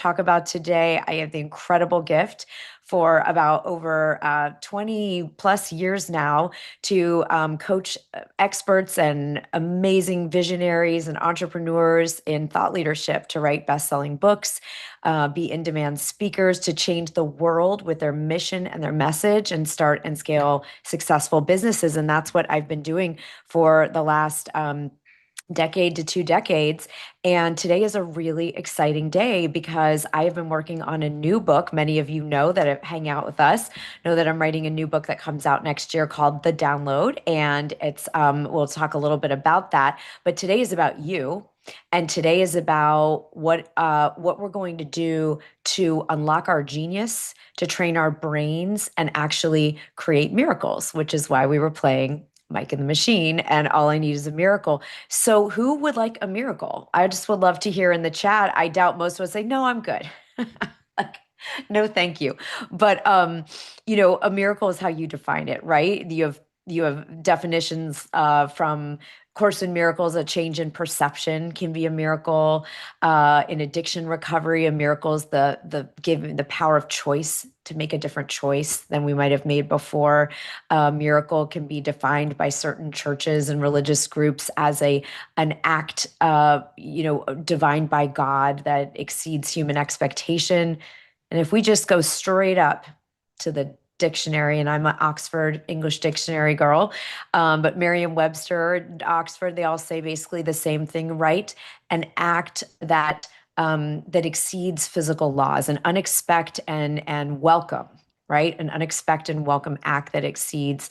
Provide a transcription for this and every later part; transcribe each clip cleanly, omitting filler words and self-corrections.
talk about today. I have the incredible gift for about over 20 plus years now to coach experts and amazing visionaries and entrepreneurs in thought leadership to write best-selling books, be in-demand speakers to change the world with their mission and their message and start and scale successful businesses. And that's what I've been doing for the last decade to 2 decades. And today is a really exciting day because I have been working on a new book. Many of you know that hang out with us, know that I'm writing a new book that comes out next year called The Download. And we'll talk a little bit about that. But today is about you. And today is about what we're going to do to unlock our genius, to train our brains, and actually create miracles, which is why we were playing Mike and the Machine, and all I need is a miracle. So, who would like a miracle? I just would love to hear in the chat. I doubt most would say, "No, I'm good." Like, no, thank you. But a miracle is how you define it, right? You have definitions from Course in Miracles. A change in perception can be a miracle. In addiction recovery, a miracle is the giving the power of choice to make a different choice than we might have made before. A miracle can be defined by certain churches and religious groups as an act, divine by God that exceeds human expectation. And if we just go straight up to the dictionary, and I'm an Oxford English Dictionary girl, but Merriam-Webster, Oxford, they all say basically the same thing, right? An act that exceeds physical laws, an unexpected and welcome, right? An unexpected and welcome act that exceeds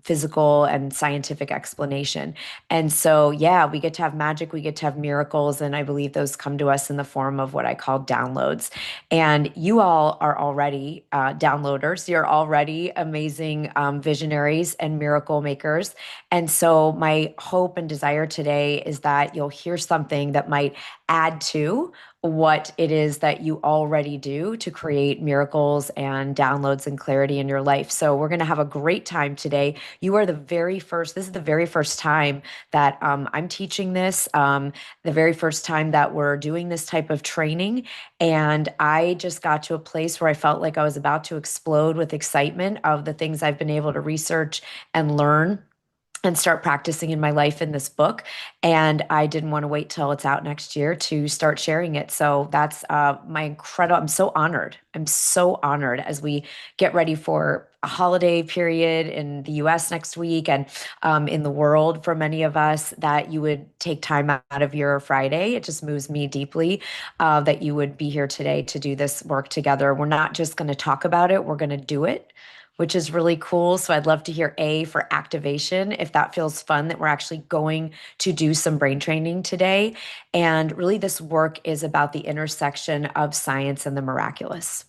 physical and scientific explanation. And so, yeah, we get to have magic, we get to have miracles, and I believe those come to us in the form of what I call downloads. And you all are already downloaders. You're already amazing visionaries and miracle makers. And so, my hope and desire today is that you'll hear something that might add to what it is that you already do to create miracles and downloads and clarity in your life. So we're going to have a great time today. You are this is the very first time that I'm teaching this, the very first time that we're doing this type of training. And I just got to a place where I felt like I was about to explode with excitement of the things I've been able to research and learn and start practicing in my life in this book. And I didn't want to wait till it's out next year to start sharing it. So that's I'm so honored. I'm so honored as we get ready for a holiday period in the US next week and in the world for many of us that you would take time out of your Friday. It just moves me deeply that you would be here today to do this work together. We're not just going to talk about it, we're going to do it, which is really cool. So I'd love to hear A for activation, if that feels fun, that we're actually going to do some brain training today. And really, this work is about the intersection of science and the miraculous.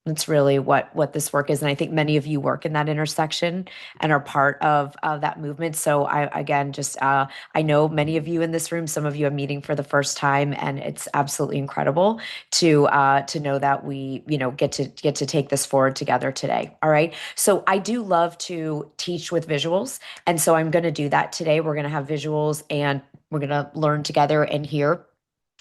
That's really what this work is. And I think many of you work in that intersection and are part of that movement. So I know many of you in this room, some of you are meeting for the first time, and it's absolutely incredible to know that we, get to take this forward together today. All right. So I do love to teach with visuals. And so I'm going to do that today. We're going to have visuals and we're going to learn together and hear.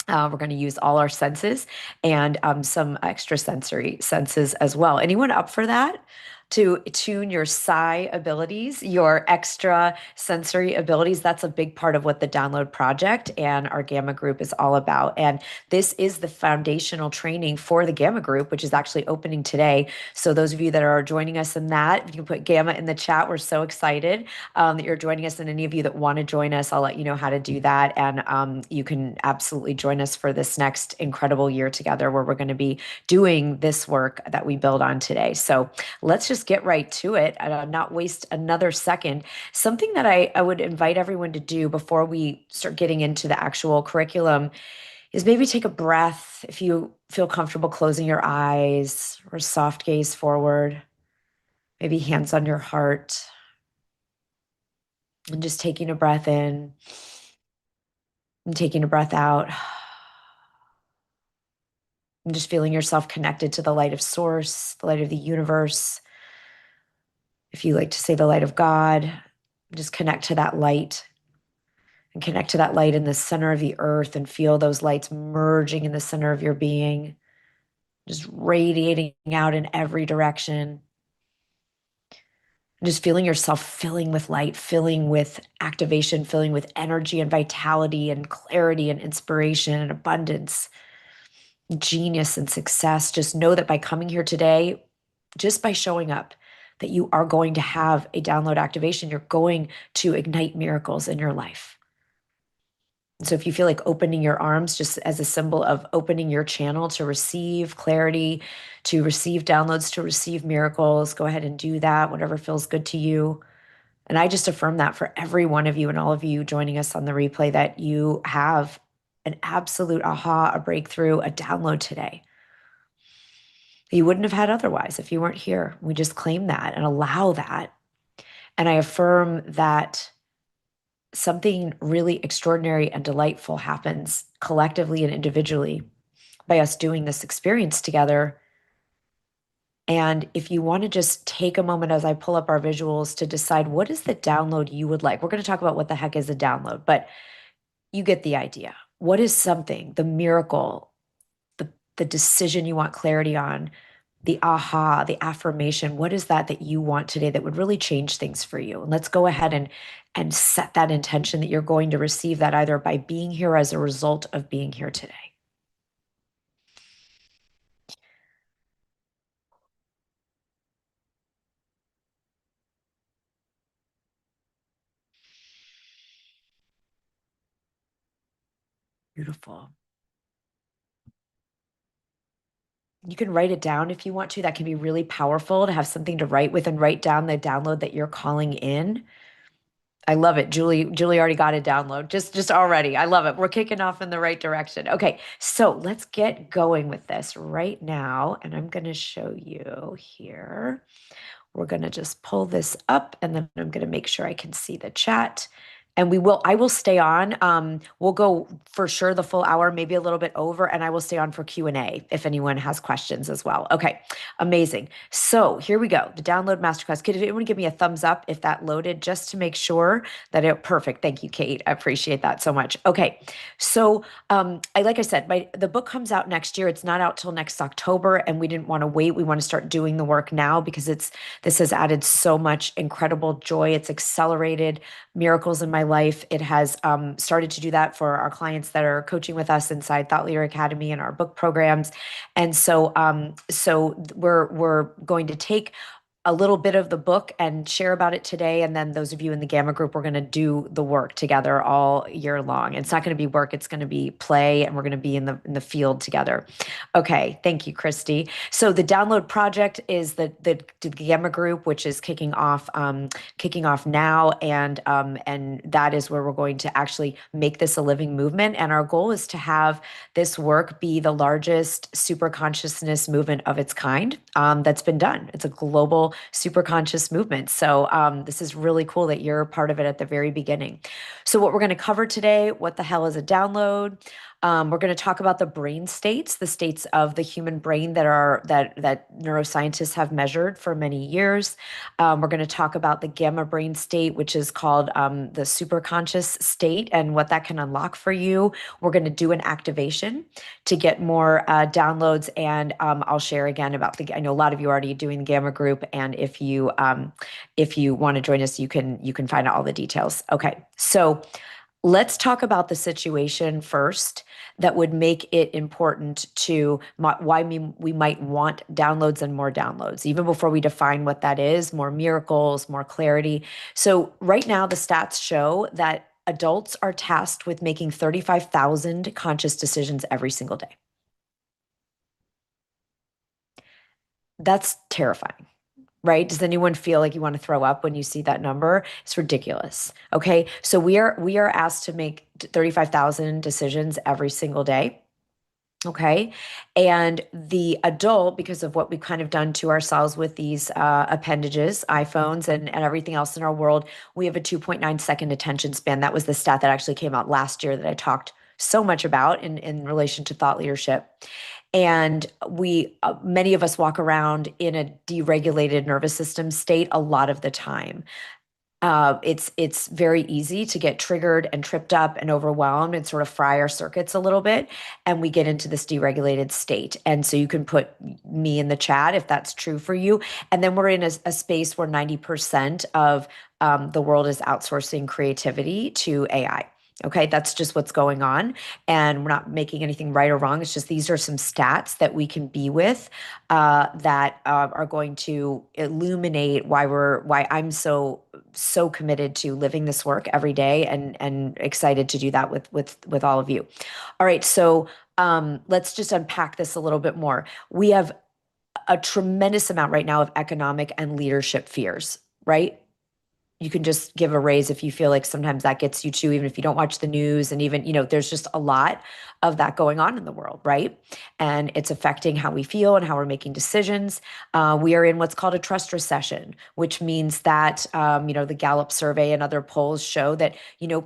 We're going to use all our senses and some extra sensory senses as well. Anyone up for that? To tune your psi abilities, your extra sensory abilities. That's a big part of what the Download Project and our Gamma Group is all about. And this is the foundational training for the Gamma Group, which is actually opening today. So those of you that are joining us in that, you can put Gamma in the chat. We're so excited that you're joining us. And any of you that want to join us, I'll let you know how to do that. And you can absolutely join us for this next incredible year together where we're going to be doing this work that we build on today. So let's just get right to it and not waste another second. Something that I would invite everyone to do before we start getting into the actual curriculum is maybe take a breath. If you feel comfortable closing your eyes or soft gaze forward, maybe hands on your heart, and just taking a breath in and taking a breath out. And just feeling yourself connected to the light of source, the light of the universe. If you like to say the light of God, just connect to that light and connect to that light in the center of the earth and feel those lights merging in the center of your being, just radiating out in every direction. Just feeling yourself filling with light, filling with activation, filling with energy and vitality and clarity and inspiration and abundance, genius and success. Just know that by coming here today, just by showing up, that you are going to have a download activation. You're going to ignite miracles in your life. So if you feel like opening your arms just as a symbol of opening your channel to receive clarity, to receive downloads, to receive miracles, go ahead and do that, whatever feels good to you. And I just affirm that for every one of you and all of you joining us on the replay, that you have an absolute aha, a breakthrough, a download today that you wouldn't have had otherwise if you weren't here. We just claim that and allow that. And I affirm that something really extraordinary and delightful happens collectively and individually by us doing this experience together. And if you want to just take a moment as I pull up our visuals to decide what is the download you would like. We're going to talk about what the heck is a download, but you get the idea. What is something, the miracle, the decision you want clarity on, the aha, the affirmation? What is that you want today that would really change things for you? And let's go ahead and set that intention that you're going to receive that either by being here as a result of being here today. Beautiful. You can write it down if you want to. That can be really powerful to have something to write with and write down the download that you're calling in. I love it. Julie already got a download. Just already. I love it. We're kicking off in the right direction. Okay, so let's get going with this right now. And I'm going to show you here. We're going to just pull this up and then I'm going to make sure I can see the chat. And I will stay on. We'll go for sure the full hour, maybe a little bit over, and I will stay on for Q&A if anyone has questions as well. Okay, amazing. So here we go. The download masterclass. Could anyone give me a thumbs up if that loaded, just to make sure that perfect. Thank you, Kate. I appreciate that so much. Okay, so like I said, the book comes out next year. It's not out till next October, and we didn't want to wait. We want to start doing the work now because this has added so much incredible joy. It's accelerated miracles in my life. It has started to do that for our clients that are coaching with us inside Thought Leader Academy and our book programs. And so we're going to take a little bit of the book and share about it today. And then those of you in the Gamma group, we're going to do the work together all year long. It's not going to be work. It's going to be play, and we're going to be in the field together. Okay. Thank you, Christy. So the download project is the Gamma group, which is kicking off now. And that is where we're going to actually make this a living movement. And our goal is to have this work be the largest super consciousness movement of its kind that's been done. It's a global super conscious movement. So this is really cool that you're part of it at the very beginning. So what we're going to cover today, what the hell is a download? We're going to talk about the brain states, the states of the human brain that neuroscientists have measured for many years. We're going to talk about the gamma brain state, which is called the superconscious state, and what that can unlock for you. We're going to do an activation to get more downloads, and I'll share again about I know a lot of you are already doing the gamma group, and if you want to join us, you can find out all the details. Okay, so let's talk about the situation first that would make it important to why we might want downloads and more downloads, even before we define what that is, more miracles, more clarity. So right now, the stats show that adults are tasked with making 35,000 conscious decisions every single day. That's terrifying. Right? Does anyone feel like you want to throw up when you see that number? It's ridiculous. Okay. So we are asked to make 35,000 decisions every single day. Okay. And the adult, because of what we've kind of done to ourselves with these appendages, iPhones and everything else in our world, we have a 2.9-second attention span. That was the stat that actually came out last year that I talked so much about in relation to thought leadership. And many of us walk around in a deregulated nervous system state a lot of the time. It's very easy to get triggered and tripped up and overwhelmed and sort of fry our circuits a little bit, and we get into this deregulated state. And so you can put me in the chat if that's true for you. And then we're in a space where 90% of the world is outsourcing creativity to AI. Okay, that's just what's going on. And we're not making anything right or wrong. It's just these are some stats that we can be with that are going to illuminate why I'm so committed to living this work every day and excited to do that with all of you. All right, so let's just unpack this a little bit more. We have a tremendous amount right now of economic and leadership fears, right? You can just give a raise if you feel like sometimes that gets you too, even if you don't watch the news. And even, there's just a lot of that going on in the world, right? And it's affecting how we feel and how we're making decisions. We are in what's called a trust recession, which means that, the Gallup survey and other polls show that,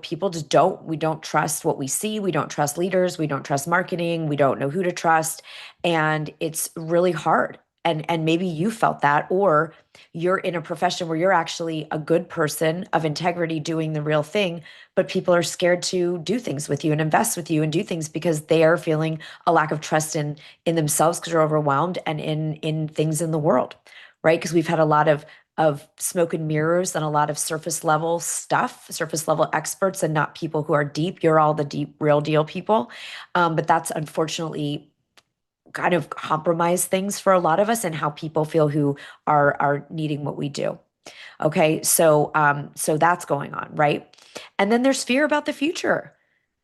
people just we don't trust what we see. We don't trust leaders. We don't trust marketing. We don't know who to trust. And it's really hard. And maybe you felt that, or you're in a profession where you're actually a good person of integrity doing the real thing, but people are scared to do things with you and invest with you and do things because they are feeling a lack of trust in themselves because they're overwhelmed and in things in the world, right? Because we've had a lot of smoke and mirrors and a lot of surface level stuff, surface level experts, and not people who are deep. You're all the deep, real deal people. But that's unfortunately kind of compromise things for a lot of us and how people feel who are needing what we do. Okay, so that's going on, right? And then there's fear about the future.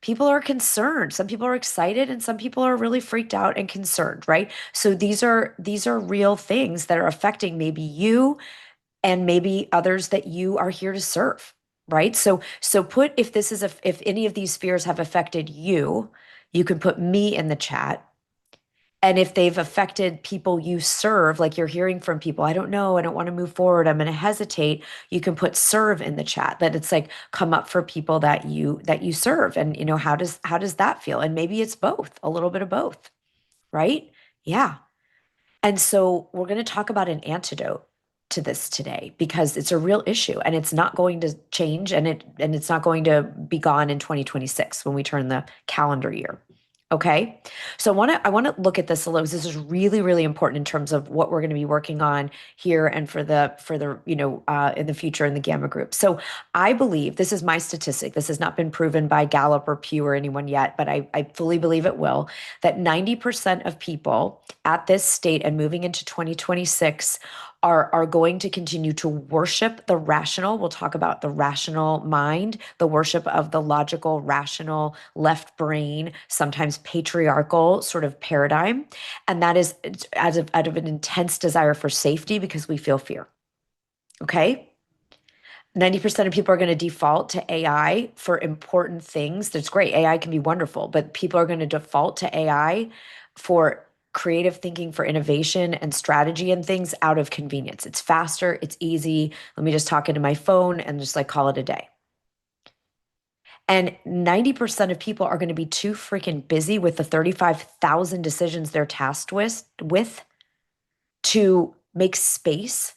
People are concerned. Some people are excited and some people are really freaked out and concerned, right? So these are real things that are affecting maybe you and maybe others that you are here to serve, right? So put if any of these fears have affected you, you can put me in the chat, and if they've affected people you serve, like you're hearing from people, I don't know, I don't want to move forward, I'm going to hesitate, you can put serve in the chat. That it's like come up for people that you serve. And how does that feel? And maybe it's both, a little bit of both, right? Yeah. And so we're going to talk about an antidote to this today because it's a real issue and it's not going to change, and it's not going to be gone in 2026 when we turn the calendar year. Okay. So I want to look at this a little because this is really, really important in terms of what we're going to be working on here and for the in the future in the Gamma group. So I believe this is my statistic. This has not been proven by Gallup or Pew or anyone yet, but I fully believe it will, that 90% of people at this state and moving into 2026 are going to continue to worship the rational. We'll talk about the rational mind, the worship of the logical, rational left brain, sometimes patriarchal sort of paradigm. And that is out of an intense desire for safety because we feel fear. Okay. 90% of people are going to default to AI for important things. That's great. AI can be wonderful, but people are going to default to AI for creative thinking, for innovation and strategy and things out of convenience. It's faster, it's easy. Let me just talk into my phone and just like call it a day. And 90% of people are going to be too freaking busy with the 35,000 decisions they're tasked with to make space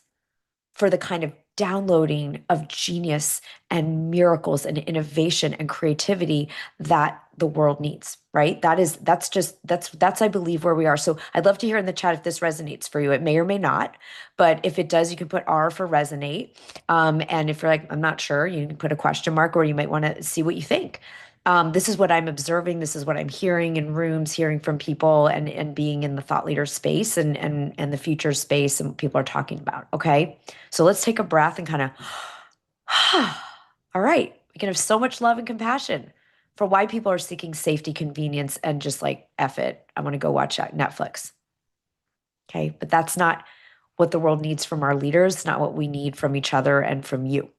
for the kind of downloading of genius and miracles and innovation and creativity that the world needs, right? That's I believe where we are. So I'd love to hear in the chat if this resonates for you. It may or may not, but if it does, you can put R for resonate. And if you're like, I'm not sure, you can put a question mark, or you might want to see what you think. This is what I'm observing. This is what I'm hearing in rooms, hearing from people, and being in the thought leader space and the future space and what people are talking about. Okay, so let's take a breath and kind of, all right. We can have so much love and compassion for why people are seeking safety, convenience, and just like F it. I want to go watch Netflix. Okay, but that's not what the world needs from our leaders. It's not what we need from each other and from you.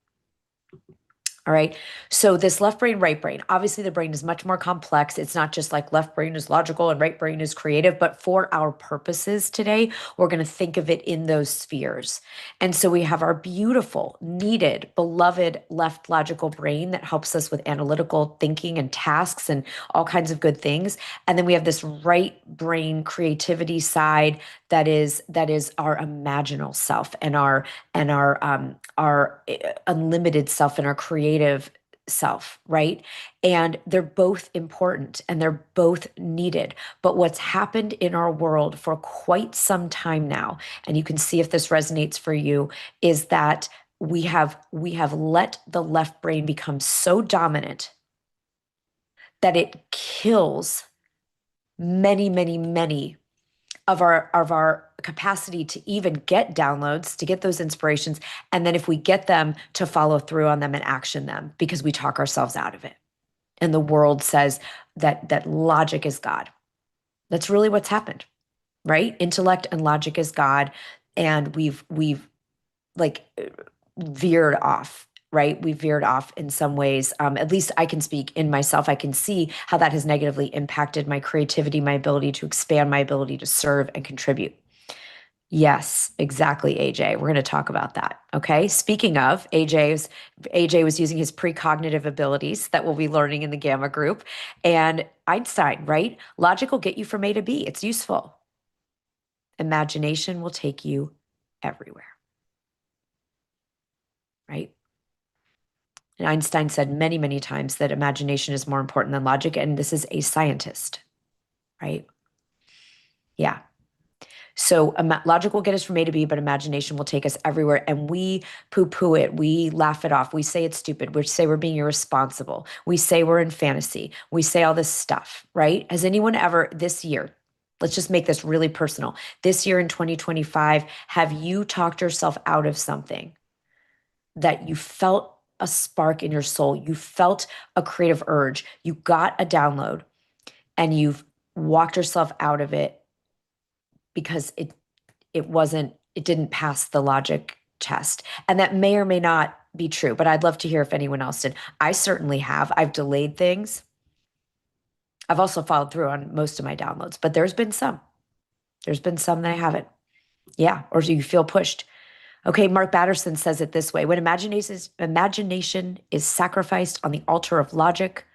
All right. So this left brain, right brain, obviously the brain is much more complex. It's not just like left brain is logical and right brain is creative, but for our purposes today, we're going to think of it in those spheres. And so we have our beautiful, needed, beloved left logical brain that helps us with analytical thinking and tasks and all kinds of good things. And then we have this right brain creativity side that is our imaginal self and our unlimited self and our creative self, right? And they're both important and they're both needed. But what's happened in our world for quite some time now, and you can see if this resonates for you, is that we have let the left brain become so dominant that it kills many, many, many of our capacity to even get downloads, to get those inspirations, and then if we get them, to follow through on them and action them because we talk ourselves out of it. And the world says that logic is God. That's really what's happened, right? Intellect and logic is God, and we've like veered off, right? We veered off in some ways. At least I can speak in myself. I can see how that has negatively impacted my creativity, my ability to expand, my ability to serve and contribute. Yes, exactly, AJ. We're going to talk about that. Okay. Speaking of, AJ was using his precognitive abilities that we'll be learning in the Gamma group. And Einstein, right? Logic will get you from A to B. It's useful. Imagination will take you everywhere, right? And Einstein said many, many times that imagination is more important than logic. And this is a scientist, right? Yeah. So logic will get us from A to B, but imagination will take us everywhere. And we poo-poo it. We laugh it off. We say it's stupid. We say we're being irresponsible. We say we're in fantasy. We say all this stuff, right? Has anyone ever this year, let's just make this really personal. This year in 2025, have you talked yourself out of something that you felt a spark in your soul? You felt a creative urge. You got a download and you've walked yourself out of it because it didn't pass the logic test. And that may or may not be true, but I'd love to hear if anyone else did. I certainly have. I've delayed things. I've also followed through on most of my downloads, but there's been some. There's been some that I haven't. Yeah. Or do you feel pushed? Okay, Mark Batterson says it this way: when imagination is sacrificed on the altar of logic,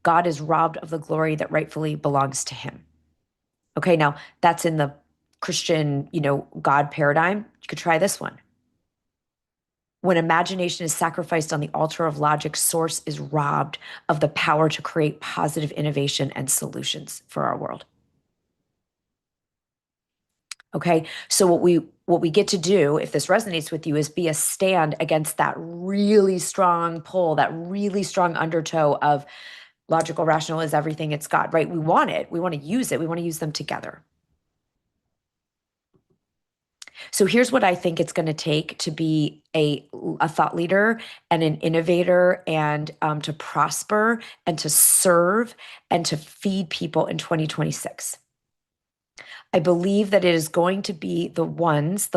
God is robbed of the glory that rightfully belongs to him. Okay, now that's in the Christian, God paradigm. You could try this one. When imagination is sacrificed on the altar of logic, source is robbed of the power to create positive innovation and solutions for our world. Okay, so what we get to do, if this resonates with you, is be a stand against that really strong pull, that really strong undertow of logical, rational is everything, it's God, right? We want it, we want to use it, we want to use them together. So here's what I think it's going to take to be a thought leader and an innovator and to prosper and to serve and to feed people in 2026. I believe that it is going to be the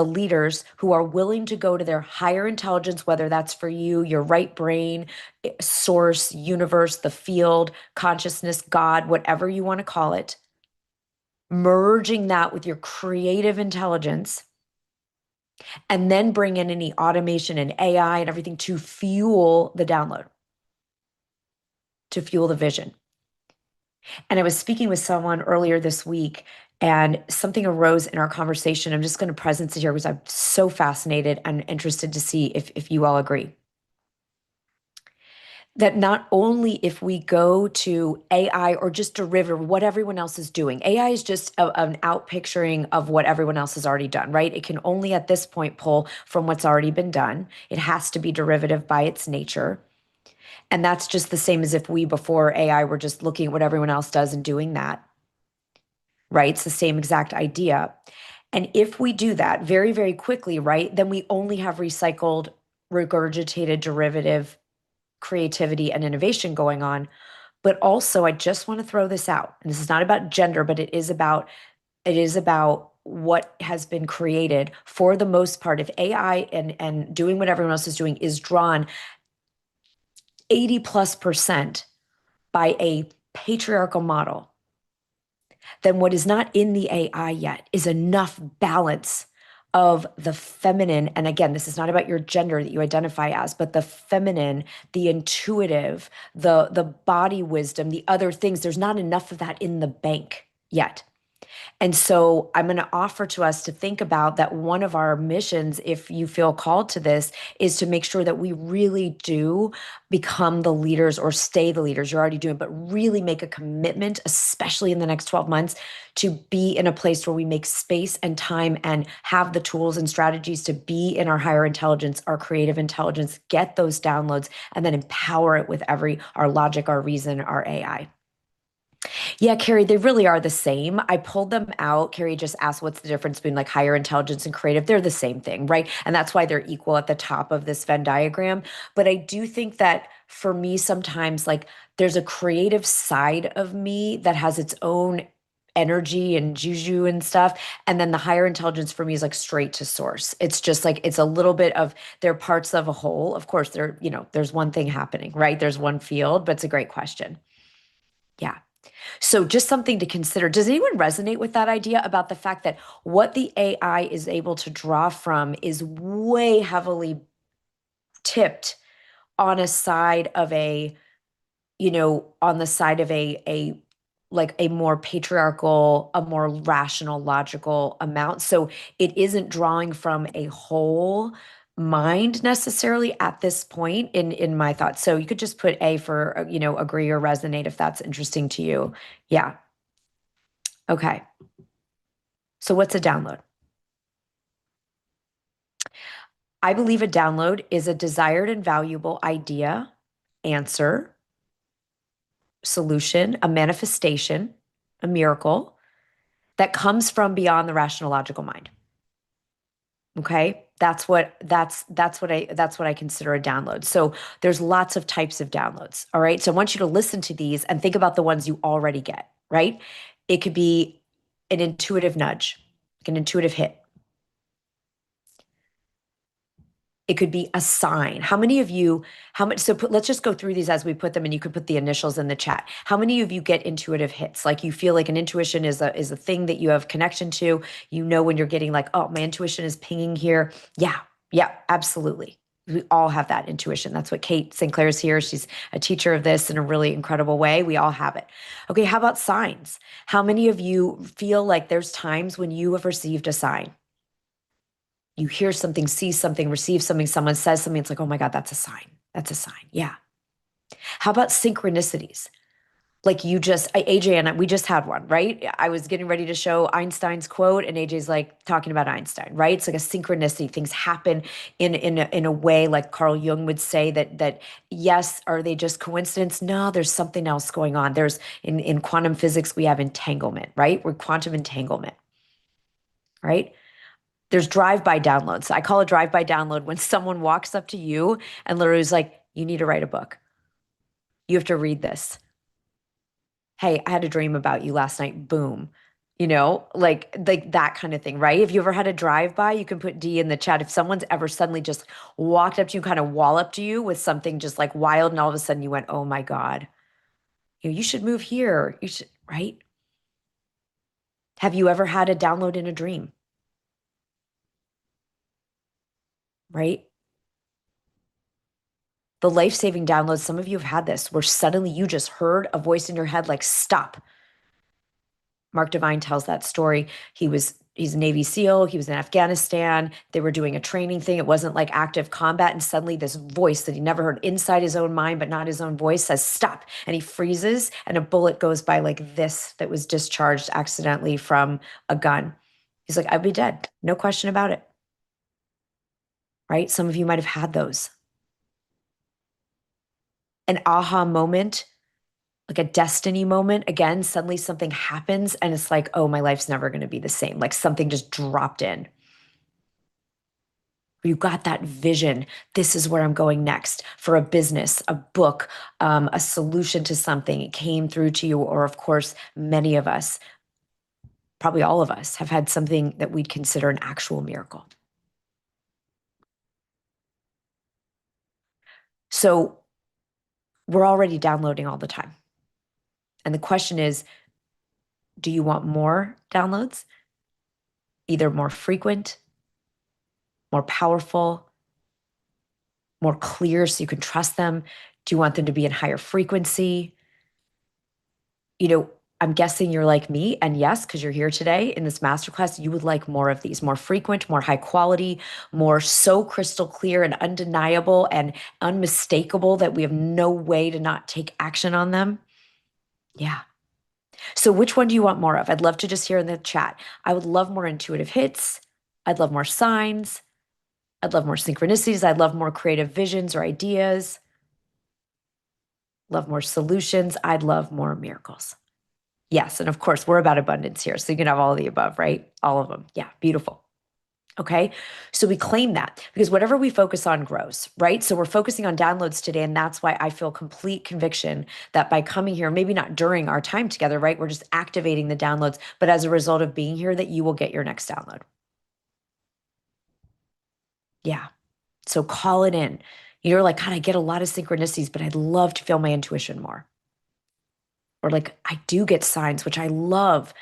leaders who are willing to go to their higher intelligence, whether that's for you, your right brain, source, universe, the field, consciousness, God, whatever you want to call it, merging that with your creative intelligence, and then bring in any automation and AI and everything to fuel the download, to fuel the vision. And I was speaking with someone earlier this week, and something arose in our conversation. I'm just going to presence it here because I'm so fascinated and interested to see if you all agree. That not only if we go to AI or just derivative, what everyone else is doing, AI is just an outpicturing of what everyone else has already done, right? It can only at this point pull from what's already been done. It has to be derivative by its nature. And that's just the same as if we before AI were just looking at what everyone else does and doing that, right? It's the same exact idea. And if we do that very, very quickly, right, then we only have recycled, regurgitated derivative creativity and innovation going on. But also, I just want to throw this out. And this is not about gender, but it is about what has been created for the most part. If AI and doing what everyone else is doing is drawn 80 plus percent by a patriarchal model, then what is not in the AI yet is enough balance of the feminine. And again, this is not about your gender that you identify as, but the feminine, the intuitive, the body wisdom, the other things. There's not enough of that in the bank yet. And so I'm going to offer to us to think about that one of our missions, if you feel called to this, is to make sure that we really do become the leaders or stay the leaders. You're already doing, but really make a commitment, especially in the next 12 months, to be in a place where we make space and time and have the tools and strategies to be in our higher intelligence, our creative intelligence, get those downloads, and then empower it with our logic, our reason, our AI. Yeah, Carrie, they really are the same. I pulled them out. Carrie just asked what's the difference between like higher intelligence and creative. They're the same thing, right? And that's why they're equal at the top of this Venn diagram. But I do think that for me, sometimes like there's a creative side of me that has its own energy and juju and stuff. And then the higher intelligence for me is like straight to source. It's just like it's a little bit of they're parts of a whole. Of course, there's one thing happening, right? There's one field, but it's a great question. Yeah. So just something to consider. Does anyone resonate with that idea about the fact that what the AI is able to draw from is way heavily tipped on a side of on the side of a like a more patriarchal, a more rational, logical amount. So it isn't drawing from a whole mind necessarily at this point in my thoughts. So you could just put A for, agree or resonate if that's interesting to you. Yeah. Okay. So what's a download? I believe a download is a desired and valuable idea, answer, solution, a manifestation, a miracle that comes from beyond the rational logical mind. Okay? That's what I consider a download. So there's lots of types of downloads. All right. So I want you to listen to these and think about the ones you already get, right? It could be an intuitive nudge, like an intuitive hit. It could be a sign. How many of you, how much, so let's just go through these as we put them and you could put the initials in the chat. How many of you get intuitive hits? Like you feel like an intuition is a thing that you have connection to. You know, when you're getting like, oh, my intuition is pinging here. Yeah, yeah, absolutely. We all have that intuition. That's what Kate St. Clair is here. She's a teacher of this in a really incredible way. We all have it. Okay, how about signs? How many of you feel like there's times when you have received a sign? You hear something, see something, receive something, someone says something, it's like, oh my God, that's a sign. That's a sign. Yeah. How about synchronicities? Like AJ and we just had one, right? I was getting ready to show Einstein's quote, and AJ's like talking about Einstein, right? It's like a synchronicity. Things happen in a way, like Carl Jung would say that yes, are they just coincidence? No, there's something else going on. There's in quantum physics, we have entanglement, right? We're quantum entanglement, right? There's drive-by downloads. I call a drive-by download when someone walks up to you and literally is like, you need to write a book. You have to read this. Hey, I had a dream about you last night. Boom. Like that kind of thing, right? If you ever had a drive-by, you can put D in the chat. If someone's ever suddenly just walked up to you, kind of walloped you with something just like wild, and all of a sudden you went, oh my God, you should move here. You should, right? Have you ever had a download in a dream? Right? The life-saving downloads, some of you have had this, where suddenly you just heard a voice in your head like, stop. Mark Divine tells that story. He's a Navy SEAL. He was in Afghanistan. They were doing a training thing. It wasn't like active combat. And suddenly this voice that he never heard inside his own mind, but not his own voice, says, stop. And he freezes, and a bullet goes by like this that was discharged accidentally from a gun. He's like, I'd be dead. No question about it. Right? Some of you might have had those. An aha moment, like a destiny moment. Again, suddenly something happens and it's like, oh, my life's never going to be the same. Like something just dropped in. You got that vision. This is where I'm going next for a business, a book, a solution to something. It came through to you. Or, of course, many of us, probably all of us, have had something that we'd consider an actual miracle. So we're already downloading all the time. And the question is, do you want more downloads? Either more frequent, more powerful, more clear so you can trust them? Do you want them to be in higher frequency? You know, I'm guessing you're like me, and yes, because you're here today in this masterclass, you would like more of these, more frequent, more high quality, more so crystal clear and undeniable and unmistakable that we have no way to not take action on them. Yeah. So which one do you want more of? I'd love to just hear in the chat. I would love more intuitive hits. I'd love more signs. I'd love more synchronicities. I'd love more creative visions or ideas. Love more solutions. I'd love more miracles. Yes. And of course, we're about abundance here. So you can have all of the above, right? All of them. Yeah. Beautiful. Okay. So we claim that because whatever we focus on grows, right? So we're focusing on downloads today. And that's why I feel complete conviction that by coming here, maybe not during our time together, right? We're just activating the downloads, but as a result of being here, that you will get your next download. Yeah. So call it in. You're like, God, I get a lot of synchronicities, but I'd love to feel my intuition more. Or like, I do get signs, which I love,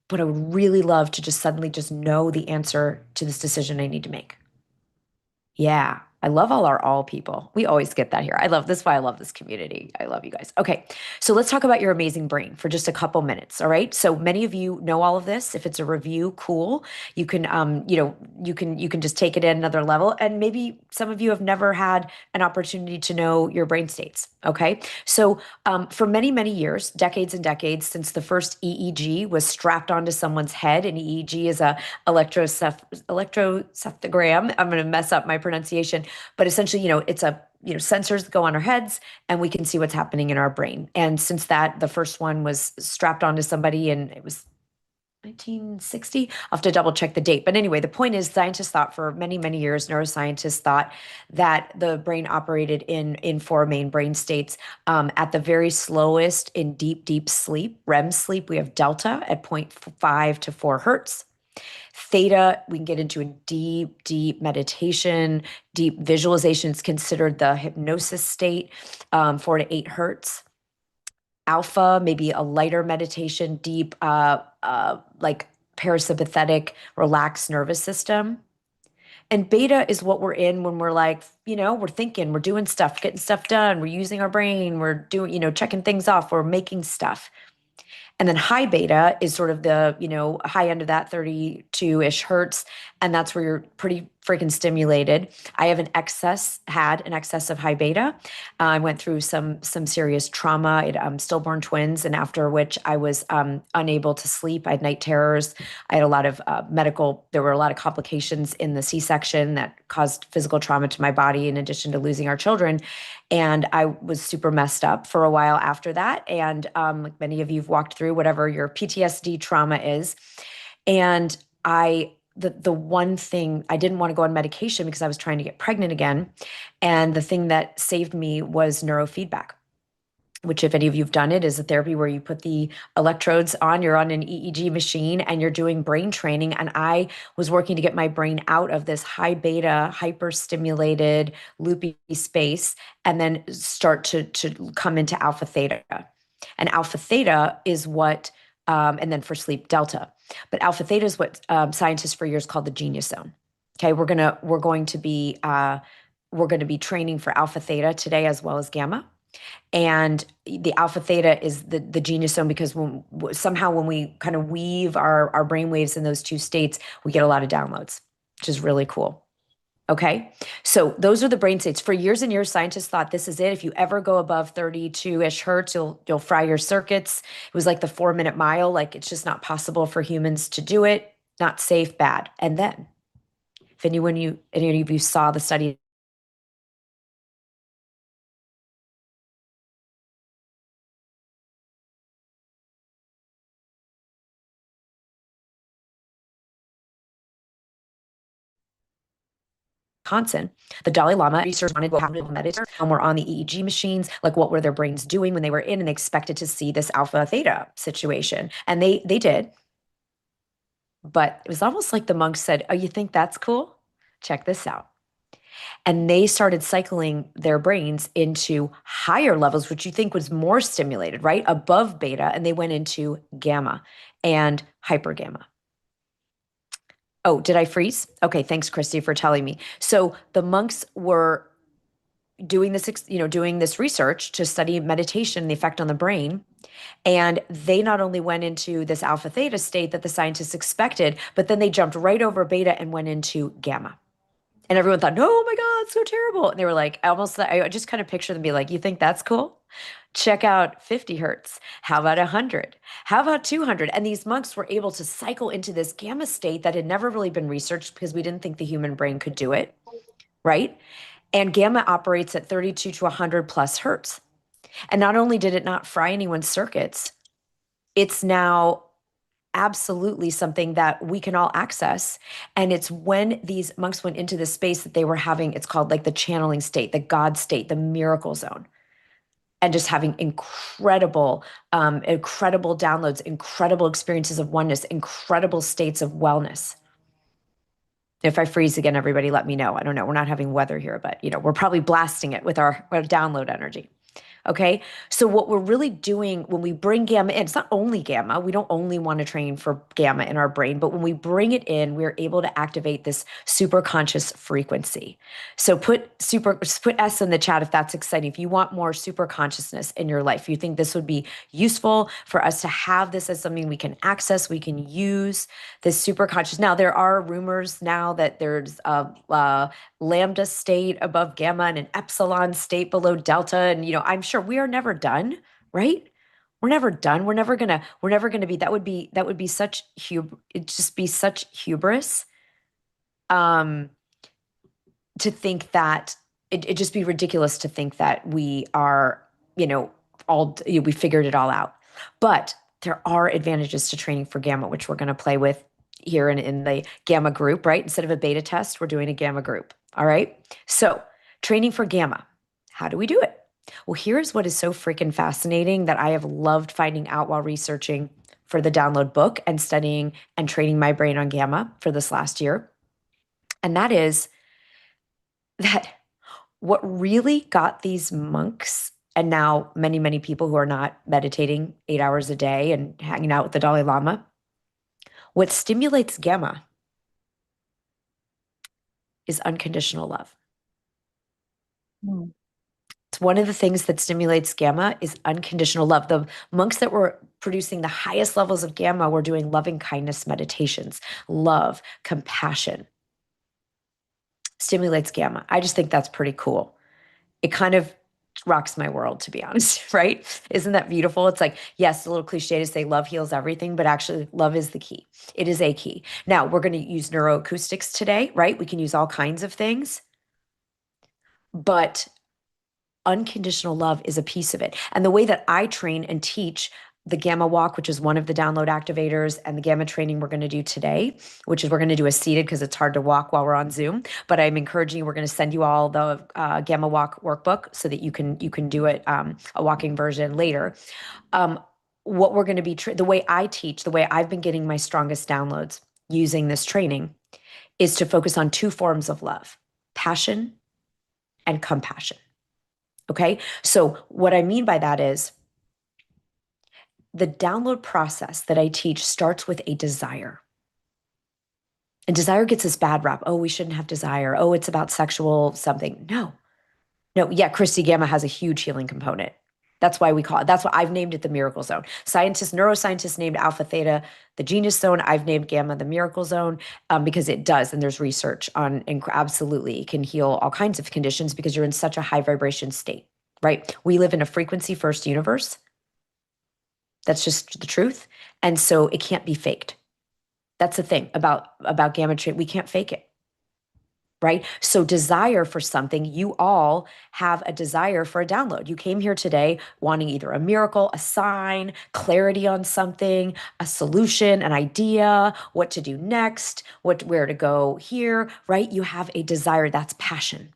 but I would really love to just suddenly just know the answer to this decision I need to make. Yeah. I love all our all people. We always get that here. I love this. Why I love this community. I love you guys. Okay. So let's talk about your amazing brain for just a couple minutes. All right. So many of you know all of this. If it's a review, cool. You can, you can just take it at another level. And maybe some of you have never had an opportunity to know your brain states. Okay. So for many, many years, decades and decades, since the first EEG was strapped onto someone's head, and EEG is a electrocephalogram. I'm going to mess up my pronunciation, but essentially, it's a sensors that go on our heads, and we can see what's happening in our brain. And since that, the first one was strapped onto somebody, and it was 1960. I'll have to double check the date. But anyway, the point is scientists thought for many, many years, neuroscientists thought that the brain operated in four main brain states. At the very slowest in deep, deep sleep, REM sleep, we have delta at zero point 0.5 to 4 hertz. Theta, we can get into a deep, deep meditation, deep visualization. It's considered the hypnosis state, 4 to 8 hertz. Alpha, maybe a lighter meditation, deep, like parasympathetic, relaxed nervous system. And beta is what we're in when we're like, we're thinking, we're doing stuff, getting stuff done, we're using our brain, we're doing, checking things off, we're making stuff. And then high beta is sort of the, high end of that 32-ish hertz. And that's where you're pretty freaking stimulated. I had an excess of high beta. I went through some serious trauma. Stillborn twins, and after which I was unable to sleep. I had night terrors. I had a lot of there were a lot of complications in the C-section that caused physical trauma to my body, in addition to losing our children. And I was super messed up for a while after that. And like many of you have walked through whatever your PTSD trauma is. And the one thing, I didn't want to go on medication because I was trying to get pregnant again. And the thing that saved me was neurofeedback, which, if any of you have done it, is a therapy where you put the electrodes on, you're on an EEG machine, and you're doing brain training. And I was working to get my brain out of this high beta, hyper stimulated, loopy space, and then start to come into alpha theta. And alpha theta is what, and then for sleep, delta. But alpha theta is what scientists for years called the genius zone. Okay, we're going to be training for alpha theta today as well as gamma. And the alpha theta is the genius zone, because when we kind of weave our brain waves in those two states, we get a lot of downloads, which is really cool. Okay. So those are the brain states. For years and years, scientists thought this is it. If you ever go above 32-ish hertz, you'll fry your circuits. It was like the 4-minute mile. Like, it's just not possible for humans to do it. Not safe, bad. And then if any of you saw the study, Wisconsin, the Dalai Lama researchers wanted to meditate, and were on the EEG machines. Like, what were their brains doing when they were in? And they expected to see this alpha theta situation, and they did. But it was almost like the monks said, "Oh, you think that's cool? Check this out." And they started cycling their brains into higher levels, which you think was more stimulated, right? Above beta. And they went into gamma and hyper gamma. Oh, did I freeze? Okay, thanks, Christy, for telling me. So the monks were doing this, doing this research to study meditation and the effect on the brain. And they not only went into this alpha theta state that the scientists expected, but then they jumped right over beta and went into gamma. And everyone thought, no, oh my God, it's so terrible. And they were like, I just kind of picture them be like, you think that's cool? Check out 50 hertz. How about 100? How about 200? And these monks were able to cycle into this gamma state that had never really been researched because we didn't think the human brain could do it, right? And gamma operates at 32 to 100 plus hertz. And not only did it not fry anyone's circuits, it's now absolutely something that we can all access. And it's when these monks went into this space that they were having, it's called like the channeling state, the God state, the miracle zone, and just having incredible downloads, incredible experiences of oneness, incredible states of wellness. If I freeze again, everybody let me know. I don't know. We're not having weather here, but we're probably blasting it with our download energy. Okay. So what we're really doing when we bring gamma in, it's not only gamma. We don't only want to train for gamma in our brain, but when we bring it in, we're able to activate this super conscious frequency. So put S in the chat if that's exciting. If you want more super consciousness in your life, you think this would be useful for us to have this as something we can access, we can use this super conscious. Now, there are rumors now that there's a lambda state above gamma and an epsilon state below delta. And, I'm sure we are never done, right? We're never done. We're never gonna be, that would be such it'd just be such hubris, um, to think that it'd just be ridiculous to think that we are, we figured it all out. But there are advantages to training for gamma, which we're going to play with here in the gamma group, right? Instead of a beta test, we're doing a gamma group. All right. So training for gamma, how do we do it? Well, here's what is so freaking fascinating that I have loved finding out while researching for the download book and studying and training my brain on gamma for this last year. And that is that what really got these monks and now many, many people who are not meditating 8 hours a day and hanging out with the Dalai Lama, what stimulates gamma is unconditional love. Mm. It's one of the things that stimulates gamma is unconditional love. The monks that were producing the highest levels of gamma were doing loving kindness meditations, love, compassion, stimulates gamma. I just think that's pretty cool. It kind of rocks my world, to be honest, right? Isn't that beautiful? It's like, yes, a little cliche to say love heals everything, but actually, love is the key. It is a key. Now, we're going to use neuroacoustics today, right? We can use all kinds of things, but unconditional love is a piece of it. And the way that I train and teach the gamma walk, which is one of the download activators, and the gamma training we're going to do today, which is we're going to do a seated because it's hard to walk while we're on Zoom. But I'm encouraging you, we're going to send you all the gamma walk workbook so that you can do it, a walking version later. What we're going to be the way I teach, the way I've been getting my strongest downloads using this training is to focus on two forms of love: passion and compassion. Okay. So what I mean by that is the download process that I teach starts with a desire. And desire gets this bad rap. Oh, we shouldn't have desire. Oh, it's about sexual something. No, no. Yeah. Christy, gamma has a huge healing component. That's why we call it, that's why I've named it the miracle zone. Neuroscientists named alpha theta the genius zone. I've named gamma the miracle zone, because it does. And there's research on, and absolutely it can heal all kinds of conditions because you're in such a high vibration state. Right? We live in a frequency first universe. That's just the truth. And so it can't be faked. That's the thing about gamma train. We can't fake it. Right? So desire for something, you all have a desire for a download. You came here today wanting either a miracle, a sign, clarity on something, a solution, an idea, what to do next, where to go here, right? You have a desire. That's passion.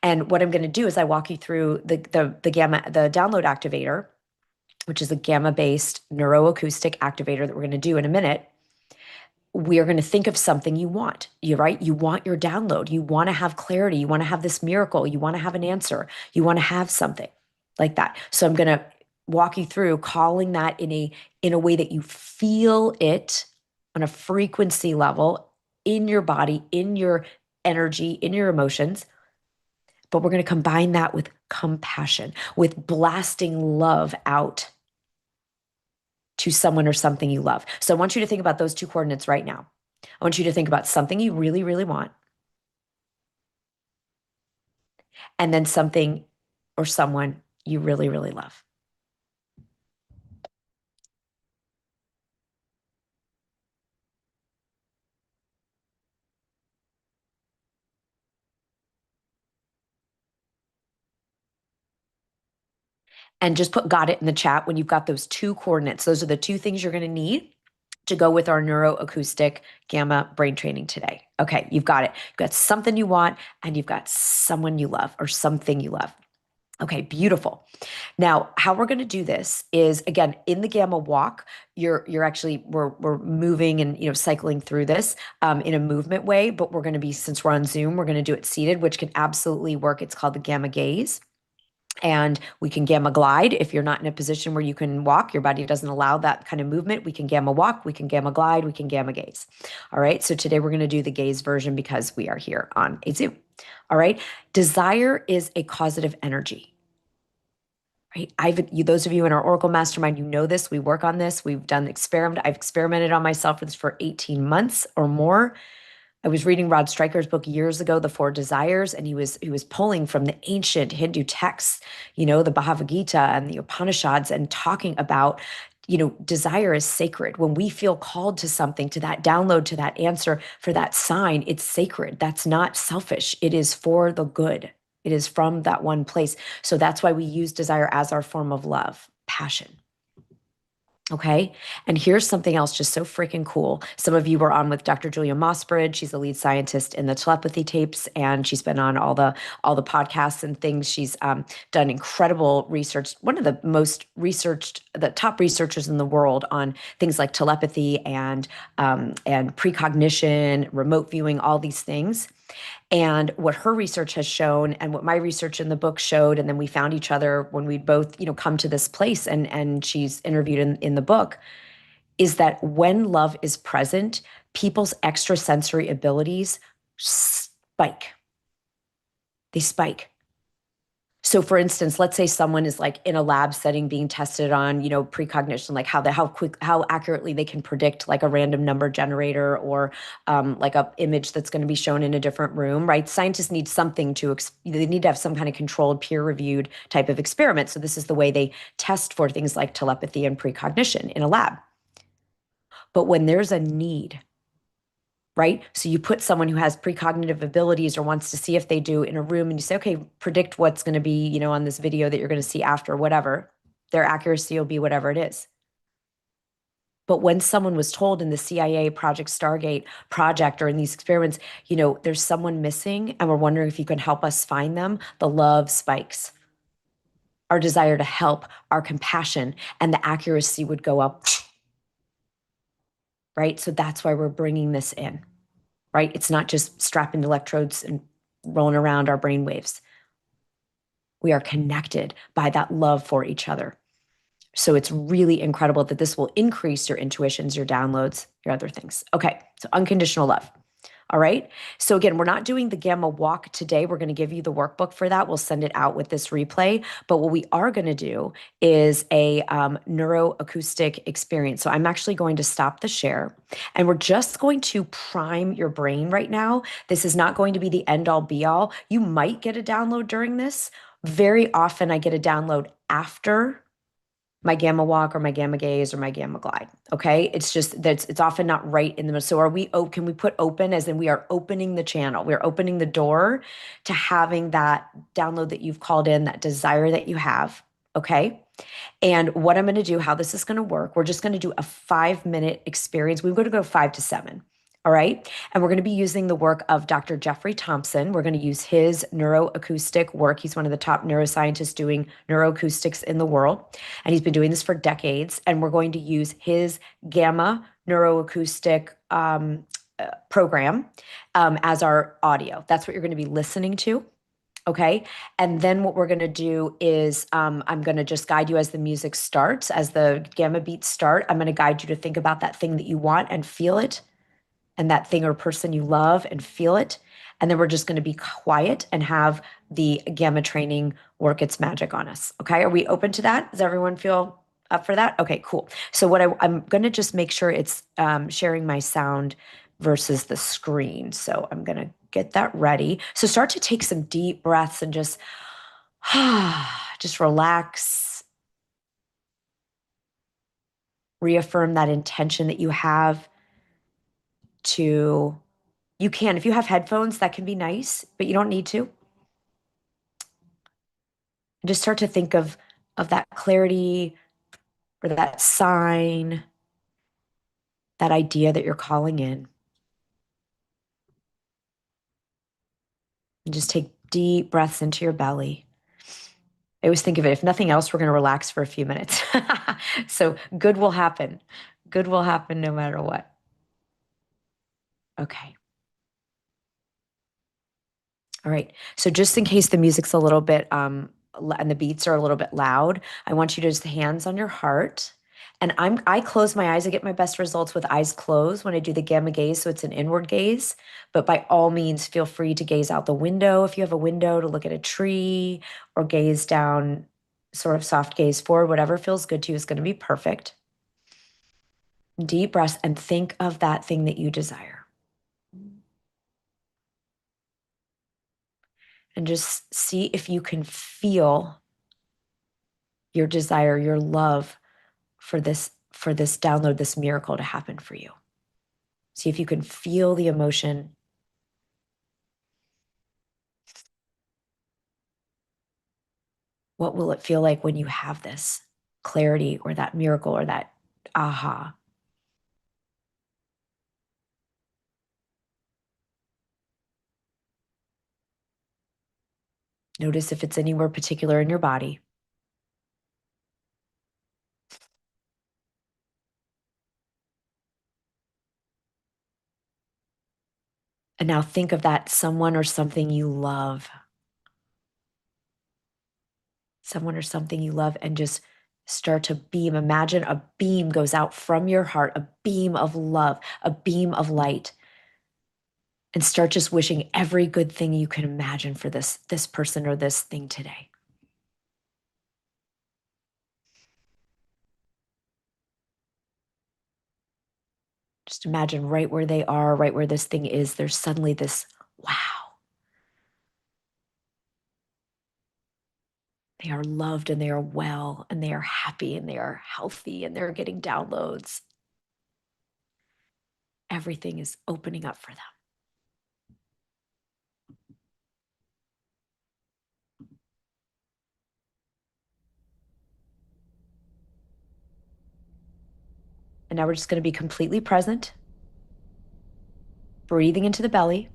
And what I'm going to do is I walk you through the download activator, which is a gamma-based neuroacoustic activator that we're going to do in a minute. we are going to think of something you want. You're right. You want your download. You want to have clarity. You want to have this miracle. You want to have an answer. You want to have something like that. So I'm going to walk you through calling that in a way that you feel it on a frequency level in your body, in your energy, in your emotions. But we're going to combine that with compassion, with blasting love out to someone or something you love. So I want you to think about those two coordinates right now. I want you to think about something you really, really want, and then something or someone you really, really love. And just put got it in the chat when you've got those two coordinates. Those are the two things you're going to need to go with our neuroacoustic gamma brain training today. Okay, you've got it. You've got something you want, and you've got someone you love or something you love. Okay, beautiful. Now, how we're going to do this is again in the gamma walk. You're actually we're moving and cycling through this in a movement way, but we're going to be, since we're on Zoom, we're going to do it seated, which can absolutely work. It's called the gamma gaze. And we can gamma glide if you're not in a position where you can walk, your body doesn't allow that kind of movement. We can gamma walk, we can gamma glide, we can gamma gaze. All right. So today we're going to do the gaze version because we are here on a Zoom. All right. Desire is a causative energy. Right. Those of you in our Oracle Mastermind, you know this. We work on this. We've done experiment. I've experimented on myself with this for 18 months or more. I was reading Rod Stryker's book years ago, The Four Desires, and he was pulling from the ancient Hindu texts, the Bhagavad Gita and the Upanishads, and talking about, desire is sacred. When we feel called to something, to that download, to that answer, for that sign, it's sacred. That's not selfish. It is for the good. It is from that one place. So that's why we use desire as our form of love, passion. Okay. And here's something else just so freaking cool. Some of you were on with Dr. Julia Mossbridge. She's the lead scientist in the telepathy tapes, and she's been on all the podcasts and things. She's done incredible research. One of the most researched, the top researchers in the world on things like telepathy and precognition, remote viewing, all these things. And what her research has shown and what my research in the book showed, and then we found each other when we'd both, come to this place, and she's interviewed in the book, is that when love is present, people's extrasensory abilities spike. They spike. So for instance, let's say someone is like in a lab setting being tested on, precognition, like how accurately they can predict like a random number generator or like a image that's going to be shown in a different room, right? Scientists need something they need to have some kind of controlled, peer-reviewed type of experiment. So this is the way they test for things like telepathy and precognition in a lab. But when there's a need, right? So you put someone who has precognitive abilities or wants to see if they do in a room, and you say, okay, predict what's going to be, on this video that you're going to see after, whatever. Their accuracy will be whatever it is. But when someone was told in the CIA Project Stargate project or in these experiments, there's someone missing and we're wondering if you can help us find them, the love spikes. Our desire to help, our compassion, and the accuracy would go up, right? So that's why we're bringing this in. Right? It's not just strapping electrodes and rolling around our brain waves. We are connected by that love for each other. So it's really incredible that this will increase your intuitions, your downloads, your other things. Okay, so unconditional love. All right. So again, we're not doing the gamma walk today. We're going to give you the workbook for that. We'll send it out with this replay. But what we are going to do is a neuroacoustic experience. So I'm actually going to stop the share and we're just going to prime your brain right now. This is not going to be the end all be all. You might get a download during this. Very often I get a download after my gamma walk or my gamma gaze or my gamma glide. Okay. It's just that it's often not right in the middle. So can we put open as in we are opening the channel? We're opening the door to having that download that you've called in, that desire that you have. Okay. And what I'm going to do, how this is going to work, we're just going to do a 5-minute experience. We're going to go 5 to 7. All right. And we're going to be using the work of Dr. Jeffrey Thompson. We're going to use his neuroacoustic work. He's one of the top neuroscientists doing neuroacoustics in the world. And he's been doing this for decades. And we're going to use his gamma neuroacoustic program as our audio. That's what you're going to be listening to. Okay. And then what we're going to do is I'm going to just guide you as the music starts, as the gamma beats start. I'm going to guide you to think about that thing that you want and feel it, and that thing or person you love and feel it. And then we're just going to be quiet and have the gamma training work its magic on us. Okay. Are we open to that? Does everyone feel up for that? Okay, cool. So I'm going to just make sure it's sharing my sound versus the screen. So I'm going to get that ready. So start to take some deep breaths and just relax, reaffirm that intention that you have to. You can, if you have headphones, that can be nice, but you don't need to. Just start to think of that clarity or that sign, that idea that you're calling in. And just take deep breaths into your belly. I always think of it, if nothing else, we're going to relax for a few minutes. So good will happen. Good will happen no matter what. Okay. All right. So just in case the music's a little bit and the beats are a little bit loud, I want you to just hands on your heart. And I close my eyes. I get my best results with eyes closed when I do the gamma gaze, so it's an inward gaze. But by all means, feel free to gaze out the window if you have a window, to look at a tree or gaze down, sort of soft gaze forward. Whatever feels good to you is going to be perfect. Deep breaths and think of that thing that you desire. And just see if you can feel your desire, your love for this download, this miracle to happen for you. See if you can feel the emotion. What will it feel like when you have this clarity or that miracle or that aha? Notice if it's anywhere particular in your body. And now think of that someone or something you love. Someone or something you love, and just start to beam. Imagine a beam goes out from your heart, a beam of love, a beam of light. And start just wishing every good thing you can imagine for this person or this thing today. Just imagine right where they are, right where this thing is, there's suddenly this wow. They are loved and they are well and they are happy and they are healthy and they're getting downloads. Everything is opening up for them. And now we're just going to be completely present, breathing into the belly,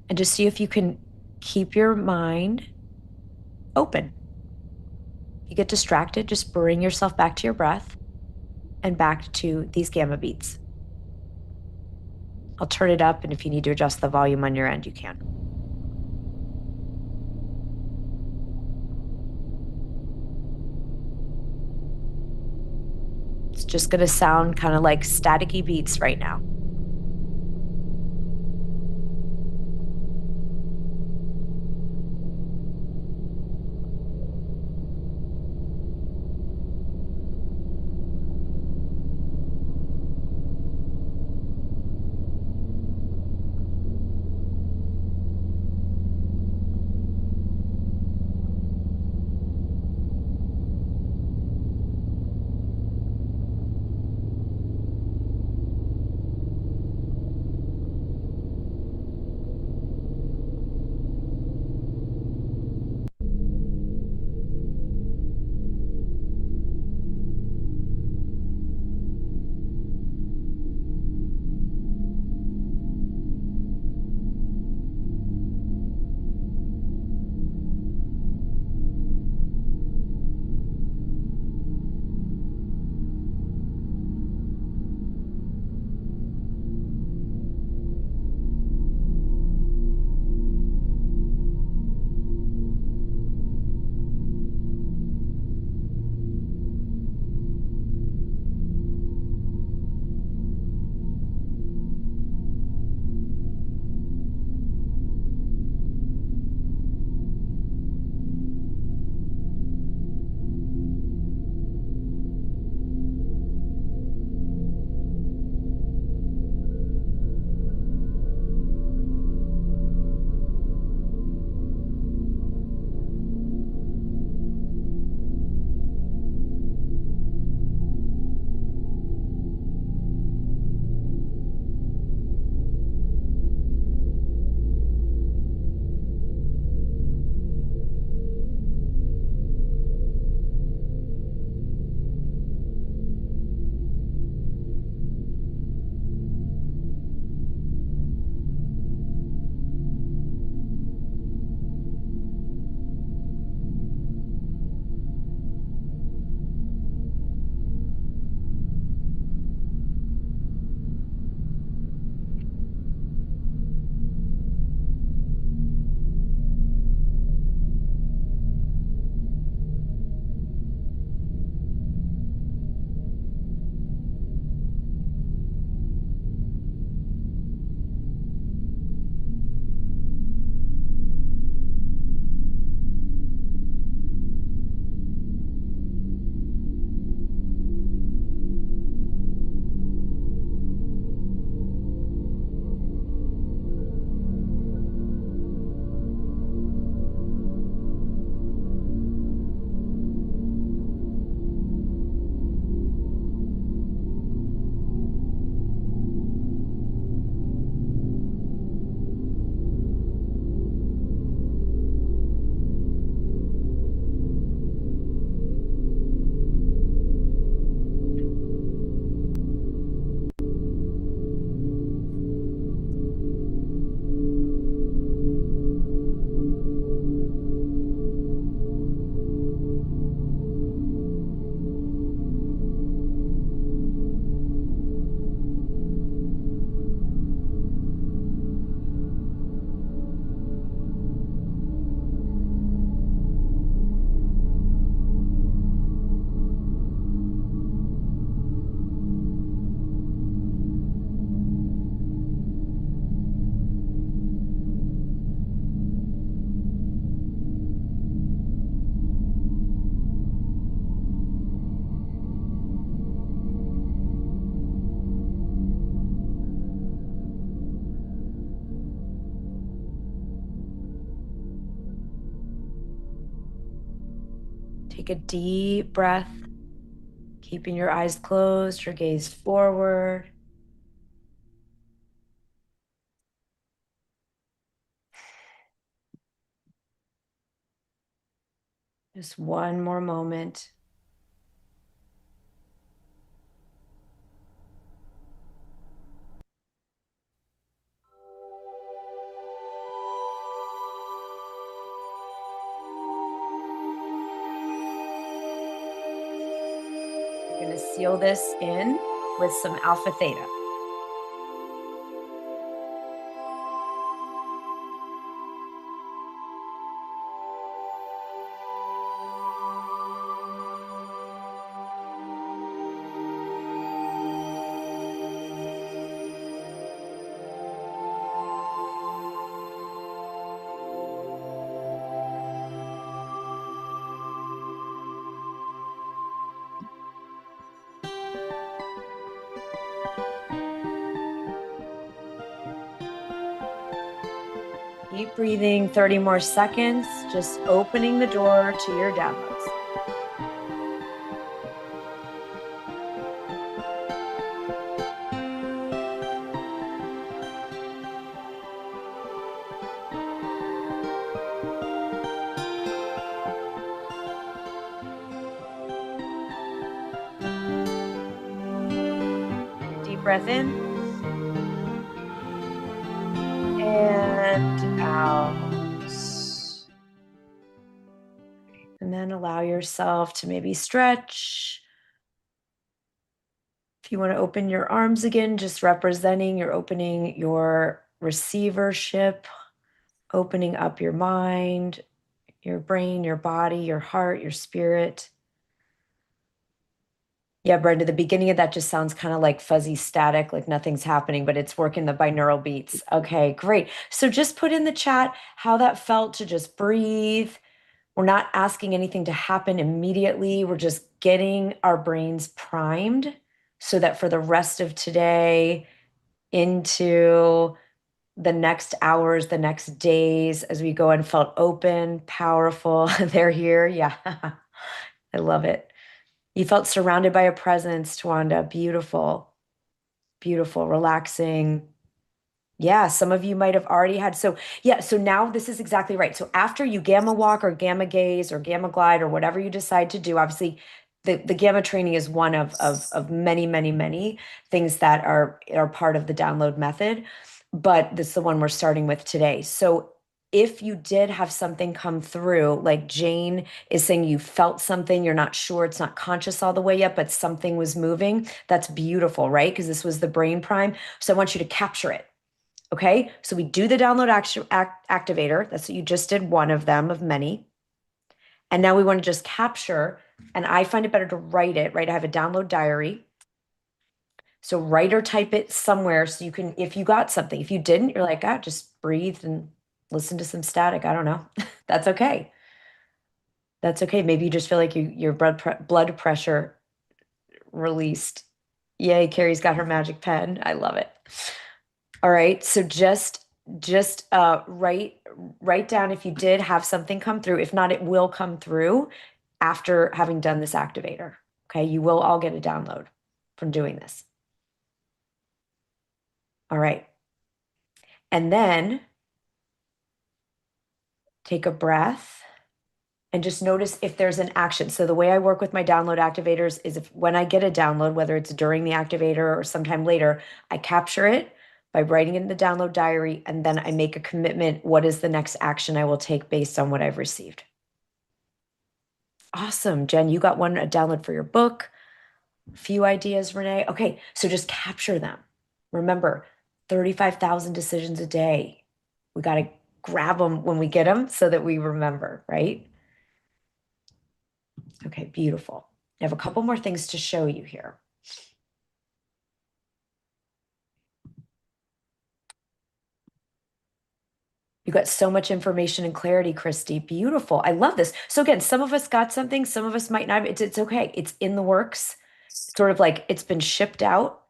and just see if you can keep your mind open. If you get distracted, just bring yourself back to your breath and back to these gamma beats. I'll turn it up, and if you need to adjust the volume on your end, you can. It's just going to sound kind of like staticky beats right now. Take a deep breath, keeping your eyes closed, your gaze forward. Just one more moment. We're going to seal this in with some alpha theta. Keep breathing 30 more seconds, just opening the door to your downloads. Deep breath in and out. And then allow yourself to maybe stretch. If you want to open your arms again, just representing you're opening your receivership, opening up your mind, your brain, your body, your heart, your spirit. Yeah, Brenda, the beginning of that just sounds kind of like fuzzy static, like nothing's happening, but it's working the binaural beats. Okay, great. So just put in the chat how that felt to just breathe. We're not asking anything to happen immediately. We're just getting our brains primed so that for the rest of today, into the next hours, the next days, as we go and felt open, powerful, they're here. Yeah, I love it. You felt surrounded by a presence, Twanda. Beautiful, beautiful, relaxing. Yeah, some of you might have already had. So, yeah, so now this is exactly right. So, after you gamma walk or gamma gaze or gamma glide or whatever you decide to do, obviously the gamma training is one of many, many, many things that are part of the download method. But this is the one we're starting with today. So, if you did have something come through, like Jane is saying you felt something, you're not sure, it's not conscious all the way yet, but something was moving, that's beautiful, right? Because this was the brain prime. So, I want you to capture it. Okay, so we do the download activator. That's what you just did, one of them of many. And now we want to just capture, and I find it better to write it, right? I have a download diary. So write or type it somewhere so you can, if you got something. If you didn't, you're like, ah, just breathe and listen to some static. I don't know. That's okay. That's okay. Maybe you just feel like your blood pressure released. Yay, Carrie's got her magic pen. I love it. All right. So just write down if you did have something come through. If not, it will come through after having done this activator. Okay. You will all get a download from doing this. All right. And then take a breath and just notice if there's an action. So the way I work with my download activators is if when I get a download, whether it's during the activator or sometime later, I capture it by writing it in the download diary, and then I make a commitment. What is the next action I will take based on what I've received? Awesome. Jen, you got one, a download for your book. A few ideas, Renee. Okay, so just capture them. Remember, 35,000 decisions a day. We got to grab them when we get them so that we remember, right? Okay, beautiful. I have a couple more things to show you here. You got so much information and clarity, Christy. Beautiful. I love this. So again, some of us got something, some of us might not. It's okay. It's in the works. Sort of like it's been shipped out.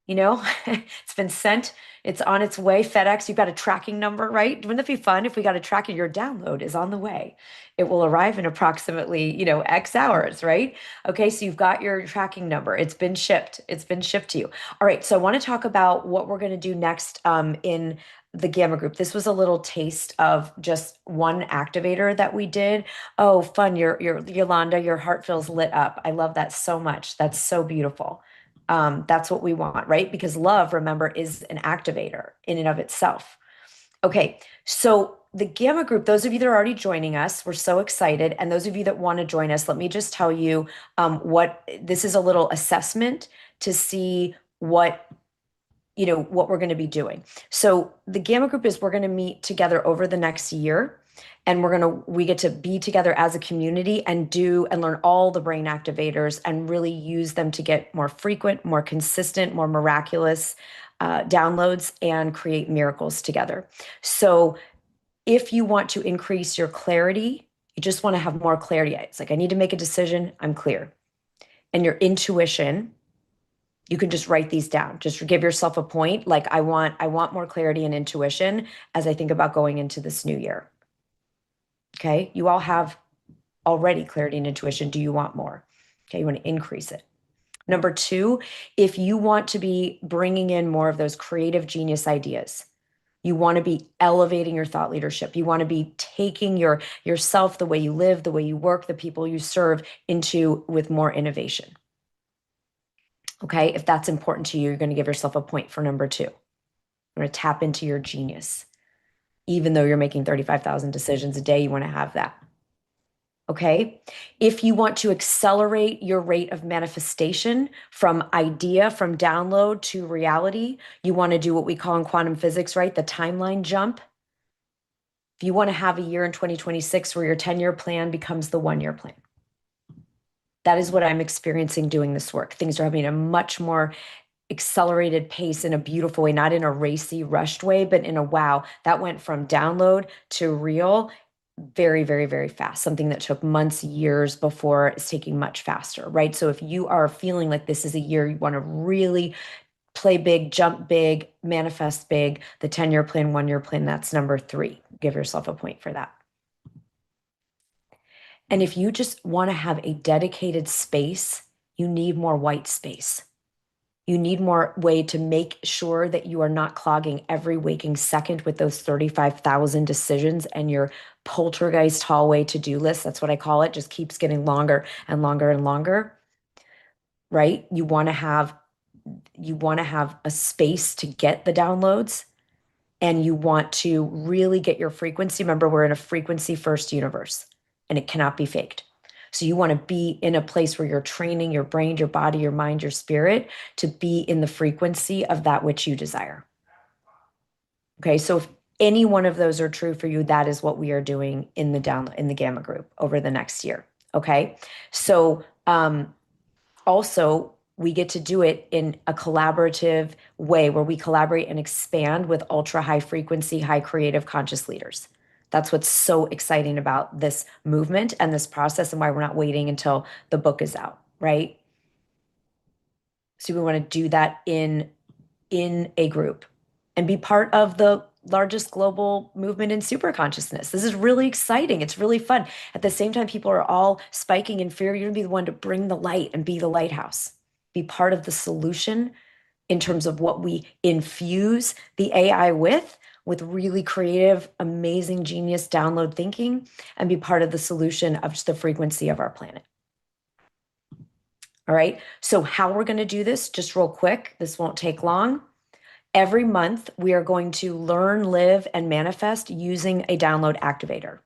You know, it's been sent, it's on its way. FedEx, you've got a tracking number, right? Wouldn't it be fun if we got a tracking? Your download is on the way. It will arrive in approximately, X hours, right? Okay, so you've got your tracking number. It's been shipped. It's been shipped to you. All right, so I want to talk about what we're going to do next in the Gamma Group. This was a little taste of just one activator that we did. Oh, fun. Your Yolanda, your heart feels lit up. I love that so much. That's so beautiful. That's what we want, right? Because love, remember, is an activator in and of itself. Okay, so the Gamma Group, those of you that are already joining us, we're so excited. And those of you that want to join us, let me just tell you what this is, a little assessment to see what we're going to be doing. So the Gamma Group is we're going to meet together over the next year, and we get to be together as a community and do and learn all the brain activators and really use them to get more frequent, more consistent, more miraculous downloads and create miracles together. So if you want to increase your clarity, you just want to have more clarity. It's like, I need to make a decision, I'm clear. And your intuition, you can just write these down. Just give yourself a point. Like, I want more clarity and intuition as I think about going into this new year. Okay. You all have already clarity and intuition. Do you want more? Okay. You want to increase it. Number two, if you want to be bringing in more of those creative genius ideas, you want to be elevating your thought leadership. You want to be taking yourself, the way you live, the way you work, the people you serve into with more innovation. Okay. If that's important to you, you're going to give yourself a point for number two. You're going to tap into your genius. Even though you're making 35,000 decisions a day, you want to have that. Okay. If you want to accelerate your rate of manifestation from idea, from download to reality, you want to do what we call in quantum physics, right? The timeline jump. If you want to have a year in 2026 where your 10-year plan becomes the 1-year plan. That is what I'm experiencing doing this work. Things are having a much more accelerated pace in a beautiful way, not in a racy, rushed way, but in a wow, that went from download to real very, very, very fast. Something that took months, years before is taking much faster, right? So if you are feeling like this is a year you want to really play big, jump big, manifest big, the 10-year plan, 1-year plan, that's number three. Give yourself a point for that. And if you just want to have a dedicated space, you need more white space. You need more way to make sure that you are not clogging every waking second with those 35,000 decisions and your poltergeist hallway to-do list. That's what I call it. Just keeps getting longer and longer and longer, right? You want to have a space to get the downloads, and you want to really get your frequency. Remember, we're in a frequency first universe and it cannot be faked. So you want to be in a place where you're training your brain, your body, your mind, your spirit to be in the frequency of that which you desire. Okay. So if any one of those are true for you, that is what we are doing in the Gamma Group over the next year. Okay. So, also, we get to do it in a collaborative way where we collaborate and expand with ultra high frequency, high creative conscious leaders. That's what's so exciting about this movement and this process, and why we're not waiting until the book is out, right? So we want to do that in a group and be part of the largest global movement in super consciousness. This is really exciting. It's really fun. At the same time, people are all spiking in fear. You're going to be the one to bring the light and be the lighthouse, be part of the solution in terms of what we infuse the AI with really creative, amazing, genius download thinking, and be part of the solution of just the frequency of our planet. All right. So how we're going to do this, just real quick, this won't take long. Every month, we are going to learn, live, and manifest using a download activator,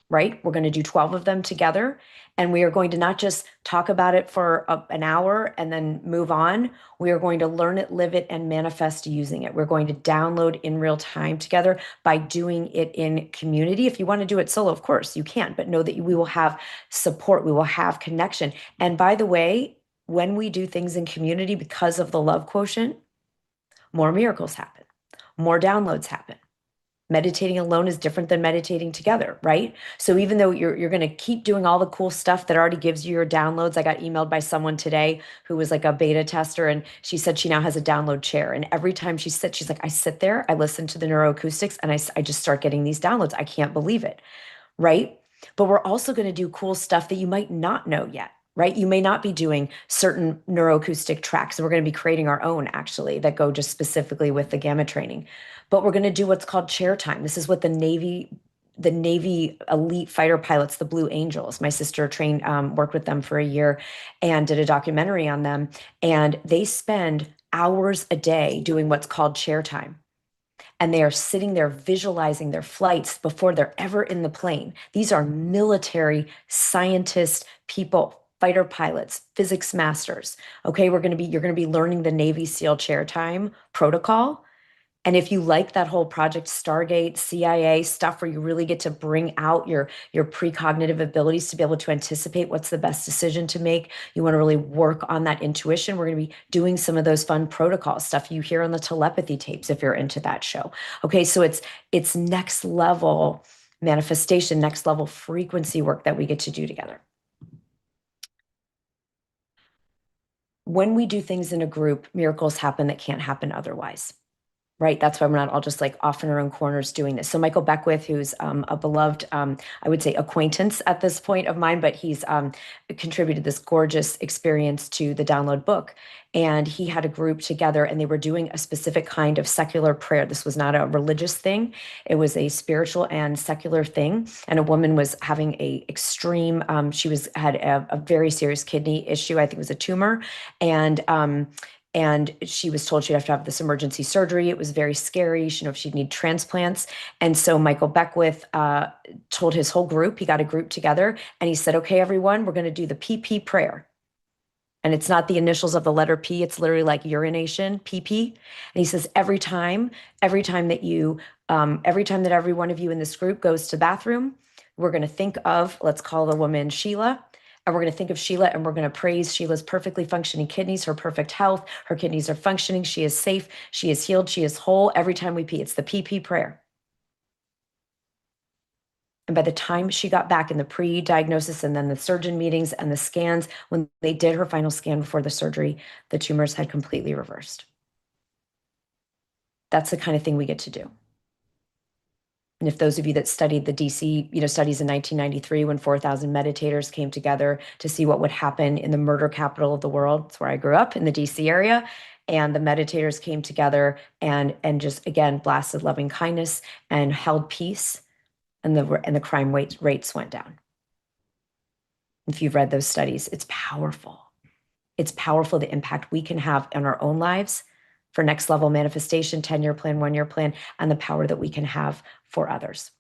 right? We're going to do 12 of them together. And we are going to not just talk about it for an hour and then move on. We are going to learn it, live it, and manifest using it. We're going to download in real time together by doing it in community. If you want to do it solo, of course, you can, but know that we will have support. We will have connection. And by the way, when we do things in community, because of the love quotient, more miracles happen, more downloads happen. Meditating alone is different than meditating together, right? So even though you're going to keep doing all the cool stuff that already gives you your downloads. I got emailed by someone today who was like a beta tester, and she said she now has a download chair. And every time she sits, she's like, I sit there, I listen to the neuroacoustics, and I just start getting these downloads. I can't believe it, right? But we're also going to do cool stuff that you might not know yet, right? You may not be doing certain neuroacoustic tracks. And we're going to be creating our own actually that go just specifically with the gamma training. But we're going to do what's called chair time. This is what the Navy elite fighter pilots, the Blue Angels. My sister trained, worked with them for a year and did a documentary on them. And they spend hours a day doing what's called chair time, and they are sitting there visualizing their flights before they're ever in the plane. These are military scientists, people, fighter pilots, physics masters. Okay, you're going to be learning the Navy SEAL chair time protocol. And if you like that whole Project Stargate, CIA stuff where you really get to bring out your precognitive abilities to be able to anticipate what's the best decision to make, you want to really work on that intuition, we're going to be doing some of those fun protocol stuff you hear on the telepathy tapes if you're into that show. Okay, so it's next level manifestation, next level frequency work that we get to do together. When we do things in a group, miracles happen that can't happen otherwise. Right. That's why we're not all just like off in our own corners doing this. So Michael Beckwith, who's a beloved, I would say acquaintance at this point of mine, but he's contributed this gorgeous experience to the download book. And he had a group together and they were doing a specific kind of secular prayer. This was not a religious thing. It was a spiritual and secular thing. And a woman was having a extreme, had a very serious kidney issue. I think it was a tumor. And she was told she'd have to have this emergency surgery. It was very scary. She didn't know if she'd need transplants. And so Michael Beckwith told his whole group, he got a group together and he said, okay, everyone, we're going to do the PP prayer. And it's not the initials of the letter P, it's literally like urination, PP. And he says, every time that every one of you in this group goes to the bathroom, we're going to think of, let's call the woman Sheila, and we're going to think of Sheila and we're going to praise Sheila's perfectly functioning kidneys, her perfect health. Her kidneys are functioning. She is safe. She is healed. She is whole. Every time we pee, it's the PP prayer. And by the time she got back in the pre-diagnosis and then the surgeon meetings and the scans, when they did her final scan before the surgery, the tumors had completely reversed. That's the kind of thing we get to do. And if those of you that studied the DC, studies in 1993 when 4,000 meditators came together to see what would happen in the murder capital of the world, that's where I grew up in the DC area, and the meditators came together and just again blasted loving kindness and held peace, and the crime rates went down. If you've read those studies, it's powerful. It's powerful the impact we can have in our own lives for next level manifestation, 10-year plan, 1-year plan, and the power that we can have for others.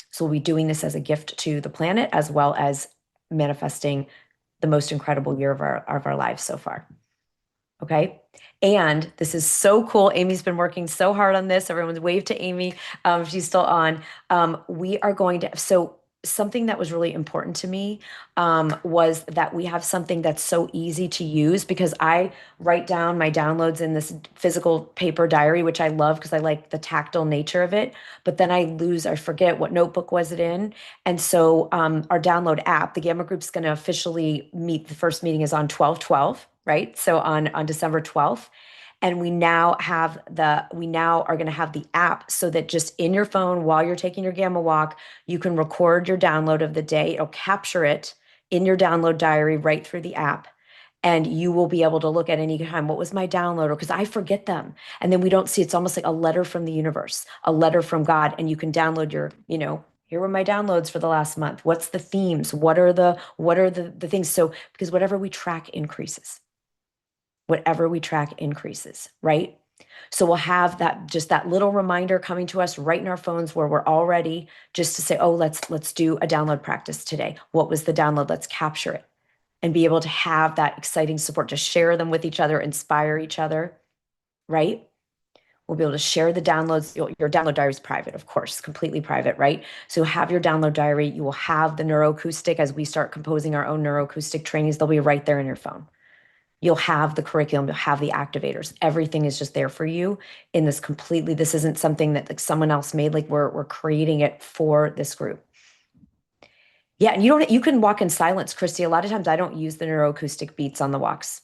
So we'll be doing this as a gift to the planet, as well as manifesting the most incredible year of our lives so far. Okay. And this is so cool. Amy's been working so hard on this. Everyone's wave to Amy. She's still on. We are going to, so something that was really important to me was that we have something that's so easy to use, because I write down my downloads in this physical paper diary, which I love because I like the tactile nature of it. But then I forget what notebook was it in. And so our download app, the Gamma Group's going to officially meet. The first meeting is on 12/12, right? So on December 12th. And we now are going to have the app so that just in your phone while you're taking your gamma walk, you can record your download of the day. It'll capture it in your download diary right through the app. And you will be able to look at any time, what was my download? Because I forget them. And then we don't see, it's almost like a letter from the universe, a letter from God. And you can download here were my downloads for the last month. What's the themes? What are the things? So, because whatever we track increases. Whatever we track increases, right? So we'll have that little reminder coming to us right in our phones where we're all ready just to say, oh, let's do a download practice today. What was the download? Let's capture it and be able to have that exciting support to share them with each other, inspire each other, right? We'll be able to share the downloads. Your download diary is private, of course, completely private, right? So have your download diary. You will have the neuroacoustic as we start composing our own neuroacoustic trainings. They'll be right there in your phone. You'll have the curriculum, you'll have the activators. Everything is just there for you in this completely. This isn't something that like someone else made. Like we're creating it for this group. Yeah, and you can walk in silence, Christy. A lot of times I don't use the neuroacoustic beats on the walks.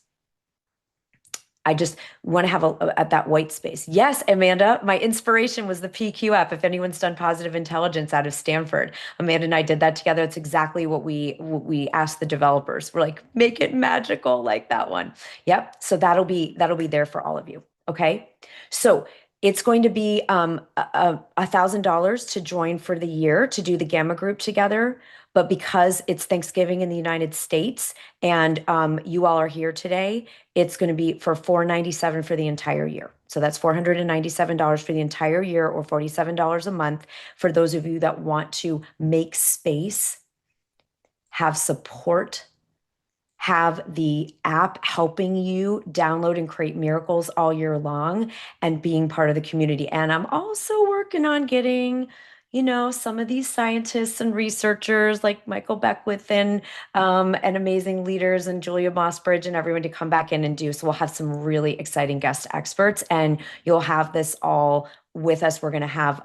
I just want to have at that white space. Yes, Amanda, my inspiration was the PQ app. If anyone's done positive intelligence out of Stanford, Amanda and I did that together. It's exactly what we asked the developers. We're like, make it magical like that one. Yep. So that'll be there for all of you. Okay. So it's going to be $1,000 to join for the year to do the Gamma group together. But because it's Thanksgiving in the United States and you all are here today, it's going to be for $497 for the entire year. So that's $497 for the entire year or $47 a month for those of you that want to make space, have support, have the app helping you download and create miracles all year long and being part of the community. And I'm also working on getting, some of these scientists and researchers like Michael Beckwith and amazing leaders and Julia Mossbridge and everyone to come back in and do. So we'll have some really exciting guest experts and you'll have this all with us. We're going to have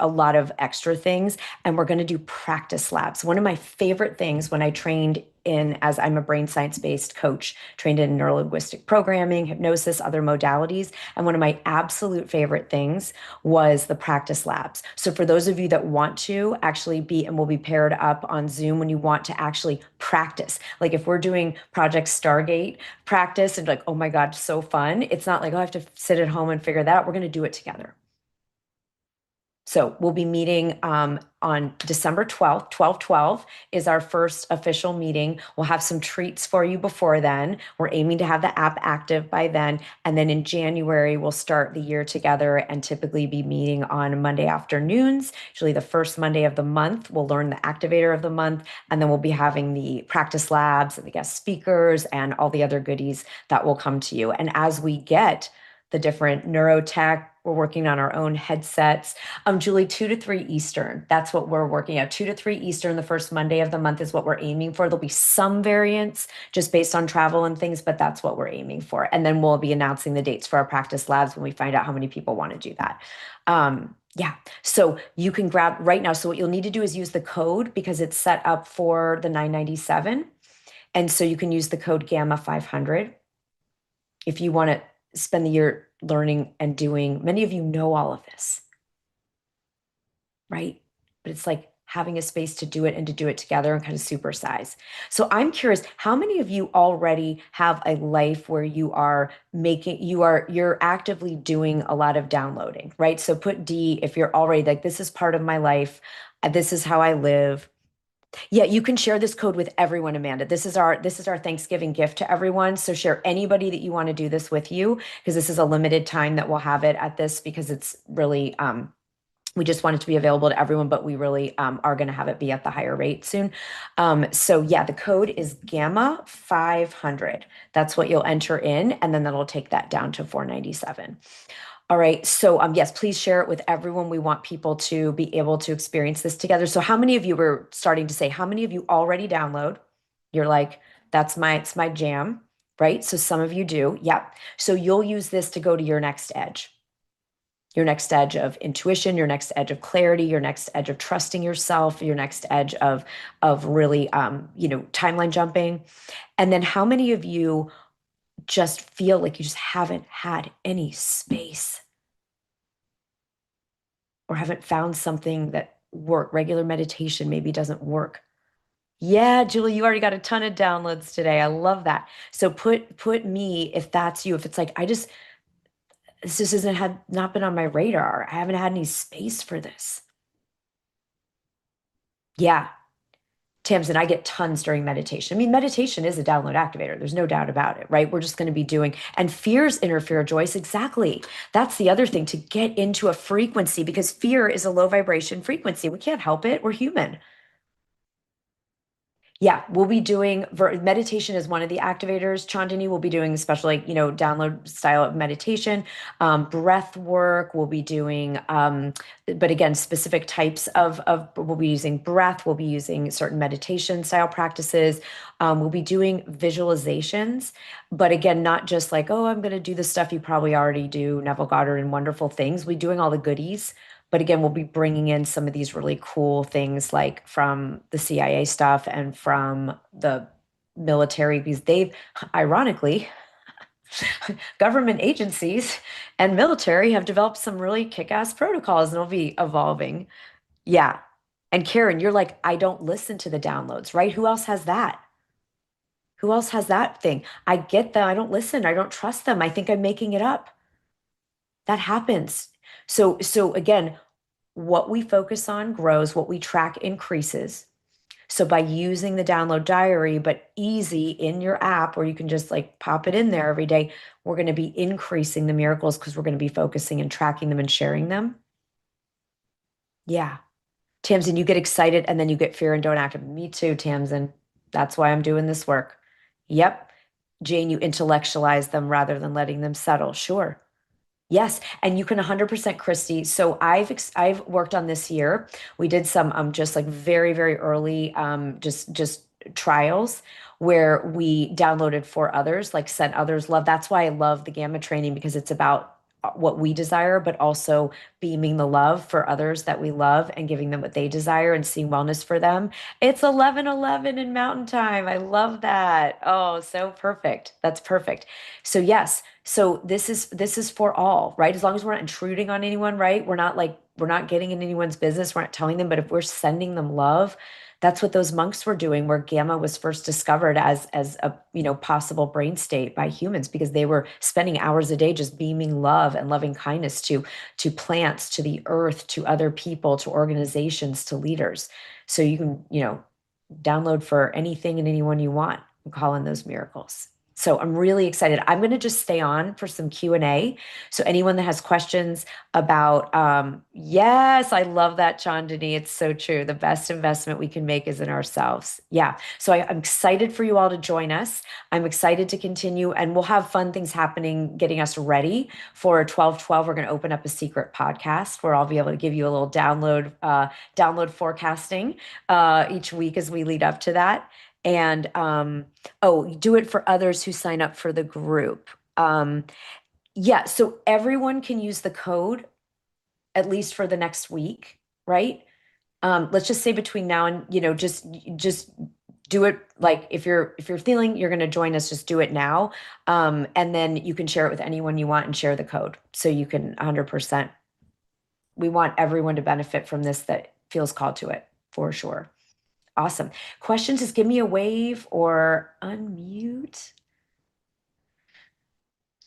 a lot of extra things and we're going to do practice labs. One of my favorite things when I trained as I'm a brain science based coach, trained in neurolinguistic programming, hypnosis, other modalities. And one of my absolute favorite things was the practice labs. So for those of you that want to actually be, and we'll be paired up on Zoom when you want to actually practice, like if we're doing Project Stargate practice and like, oh my God, so fun. It's not like, oh, I have to sit at home and figure that out. We're going to do it together. So we'll be meeting on December 12th. 12/12 is our first official meeting. We'll have some treats for you before then. We're aiming to have the app active by then. And then in January, we'll start the year together and typically be meeting on Monday afternoons, usually the first Monday of the month. We'll learn the activator of the month, and then we'll be having the practice labs and the guest speakers and all the other goodies that will come to you. And as we get the different neurotech, we're working on our own headsets. Julie, 2 to 3 Eastern. That's what we're working at. 2 to 3 Eastern, the first Monday of the month is what we're aiming for. There'll be some variance just based on travel and things, but that's what we're aiming for. And then we'll be announcing the dates for our practice labs when we find out how many people want to do that. Yeah. So you can grab right now. So what you'll need to do is use the code because it's set up for the 997. And so you can use the code Gamma 500 if you want to spend the year learning and doing. Many of you know all of this, right? But it's like having a space to do it and to do it together and kind of supersize. So I'm curious, how many of you already have a life where you're actively doing a lot of downloading, right? So put D if you're already like, this is part of my life. This is how I live. Yeah, you can share this code with everyone, Amanda. This is our Thanksgiving gift to everyone. So share anybody that you want to do this with you, because this is a limited time that we'll have it at this because it's really we just want it to be available to everyone, but we really are going to have it be at the higher rate soon. So yeah, the code is Gamma 500. That's what you'll enter in, and then that'll take that down to 497. All right. So yes, please share it with everyone. We want people to be able to experience this together. So how many of you were starting to say, how many of you already download? You're like, it's my jam, right? So some of you do. Yep. So you'll use this to go to your next edge of intuition, your next edge of clarity, your next edge of trusting yourself, your next edge of really timeline jumping. And then how many of you just feel like you just haven't had any space or haven't found something that regular meditation maybe doesn't work? Yeah, Julie, you already got a ton of downloads today. I love that. So put me, if that's you, if it's like this just hasn't had not been on my radar. I haven't had any space for this. Yeah, Tamsin, I get tons during meditation. I mean, meditation is a download activator. There's no doubt about it, right? We're just going to be doing, and fears interfere, Joyce. Exactly. That's the other thing, to get into a frequency, because fear is a low vibration frequency. We can't help it. We're human. Yeah, we'll be doing meditation is one of the activators. Chandani will be doing special, like, download style of meditation, breath work. We'll be doing, but again, specific types we'll be using breath. We'll be using certain meditation style practices. We'll be doing visualizations, but again, not just like, oh, I'm going to do the stuff you probably already do, Neville Goddard and wonderful things. We're doing all the goodies. But again, we'll be bringing in some of these really cool things like from the CIA stuff and from the military, because they've, ironically, government agencies and military have developed some really kick-ass protocols and will be evolving. Yeah. And Karen, you're like, I don't listen to the downloads, right? Who else has that? Who else has that thing? I get that. I don't listen. I don't trust them. I think I'm making it up. That happens. So again, what we focus on grows, what we track increases. So by using the download diary, but easy in your app where you can just like pop it in there every day, we're going to be increasing the miracles because we're going to be focusing and tracking them and sharing them. Yeah. Tamsin, you get excited and then you get fear and don't act. Me too, Tamsin. That's why I'm doing this work. Yep. Jane, you intellectualize them rather than letting them settle. Sure. Yes, and you can 100% Christy. So I've worked on this year. We did some just like very early just trials where we downloaded for others, like sent others love. That's why I love the gamma training because it's about what we desire, but also beaming the love for others that we love and giving them what they desire and seeing wellness for them. It's 11:11 in Mountain Time. I love that. Oh, so perfect. That's perfect. So yes, so this is for all, right? As long as we're not intruding on anyone, right? We're not getting in anyone's business, we're not telling them, but if we're sending them love, that's what those monks were doing, where gamma was first discovered as a possible brain state by humans because they were spending hours a day just beaming love and loving kindness to plants, to the earth, to other people, to organizations, to leaders. So you can, download for anything and anyone you want and call in those miracles. So I'm really excited. I'm going to just stay on for some Q&A. So anyone that has questions about, yes, I love that, Chandani. It's so true. The best investment we can make is in ourselves. Yeah. So I'm excited for you all to join us. I'm excited to continue, and we'll have fun things happening, getting us ready for 12/12. We're going to open up a secret podcast where I'll be able to give you a little download forecasting each week as we lead up to that. And oh, do it for others who sign up for the group. Yeah, so everyone can use the code at least for the next week, right? Let's just say between now and, just do it, like if you're feeling you're going to join us, just do it now. And then you can share it with anyone you want and share the code. So you can 100%. We want everyone to benefit from this that feels called to it for sure. Awesome. Questions, just give me a wave or unmute.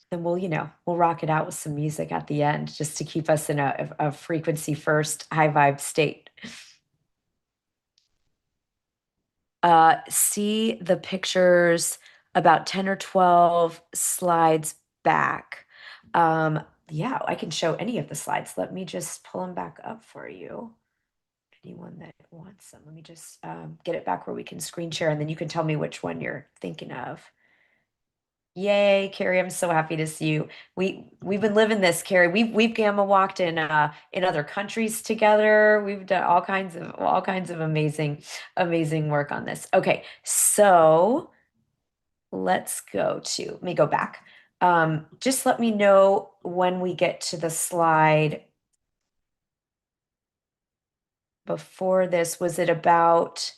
Then we'll rock it out with some music at the end just to keep us in a frequency first, high vibe state. See the pictures about 10 or 12 slides back. Yeah, I can show any of the slides. Let me just pull them back up for you. Anyone that wants them, let me just get it back where we can screen share, and then you can tell me which one you're thinking of. Yay, Carrie, I'm so happy to see you. We've been living this, Carrie. We've gamma walked in other countries together. We've done all kinds of amazing work on this. Okay, so let me go back. Just let me know when we get to the slide before this. Was it about,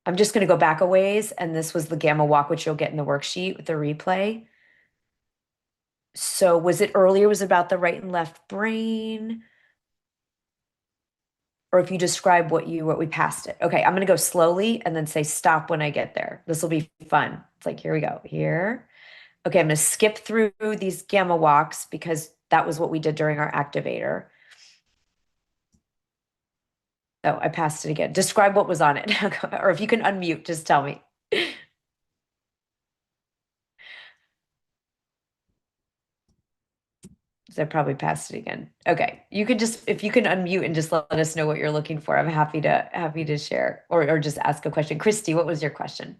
I'm just going to go back a ways, and this was the gamma walk, which you'll get in the worksheet with the replay. So was it earlier, was it about the right and left brain? Or if you describe what we passed it. Okay, I'm gonna go slowly and then say stop when I get there. This will be fun. It's like, here we go. Here. Okay, I'm gonna skip through these gamma walks because that was what we did during our activator. Oh, I passed it again. Describe what was on it. Or if you can unmute, just tell me. So I probably passed it again. Okay. You could just if you can unmute and just let us know what you're looking for. I'm happy to share or just ask a question. Christy, what was your question?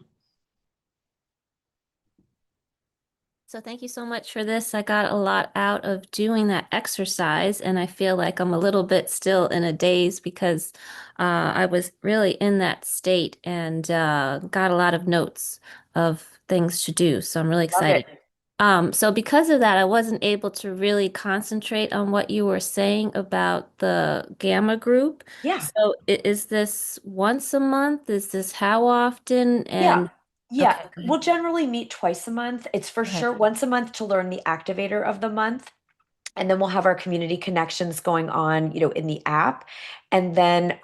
So thank you so much for this. I got a lot out of doing that exercise, and I feel like I'm a little bit still in a daze because I was really in that state and got a lot of notes of things to do. So I'm really Love excited. it. So because of that, I wasn't able to really concentrate on what you were saying about the Gamma group. Yeah. So is this once a month? Is this how often? Yeah. And Yeah. okay, We'll generally meet twice a month. It's for okay. sure once a month to learn the activator of the month. And then we'll have our community connections going on, in the app. And then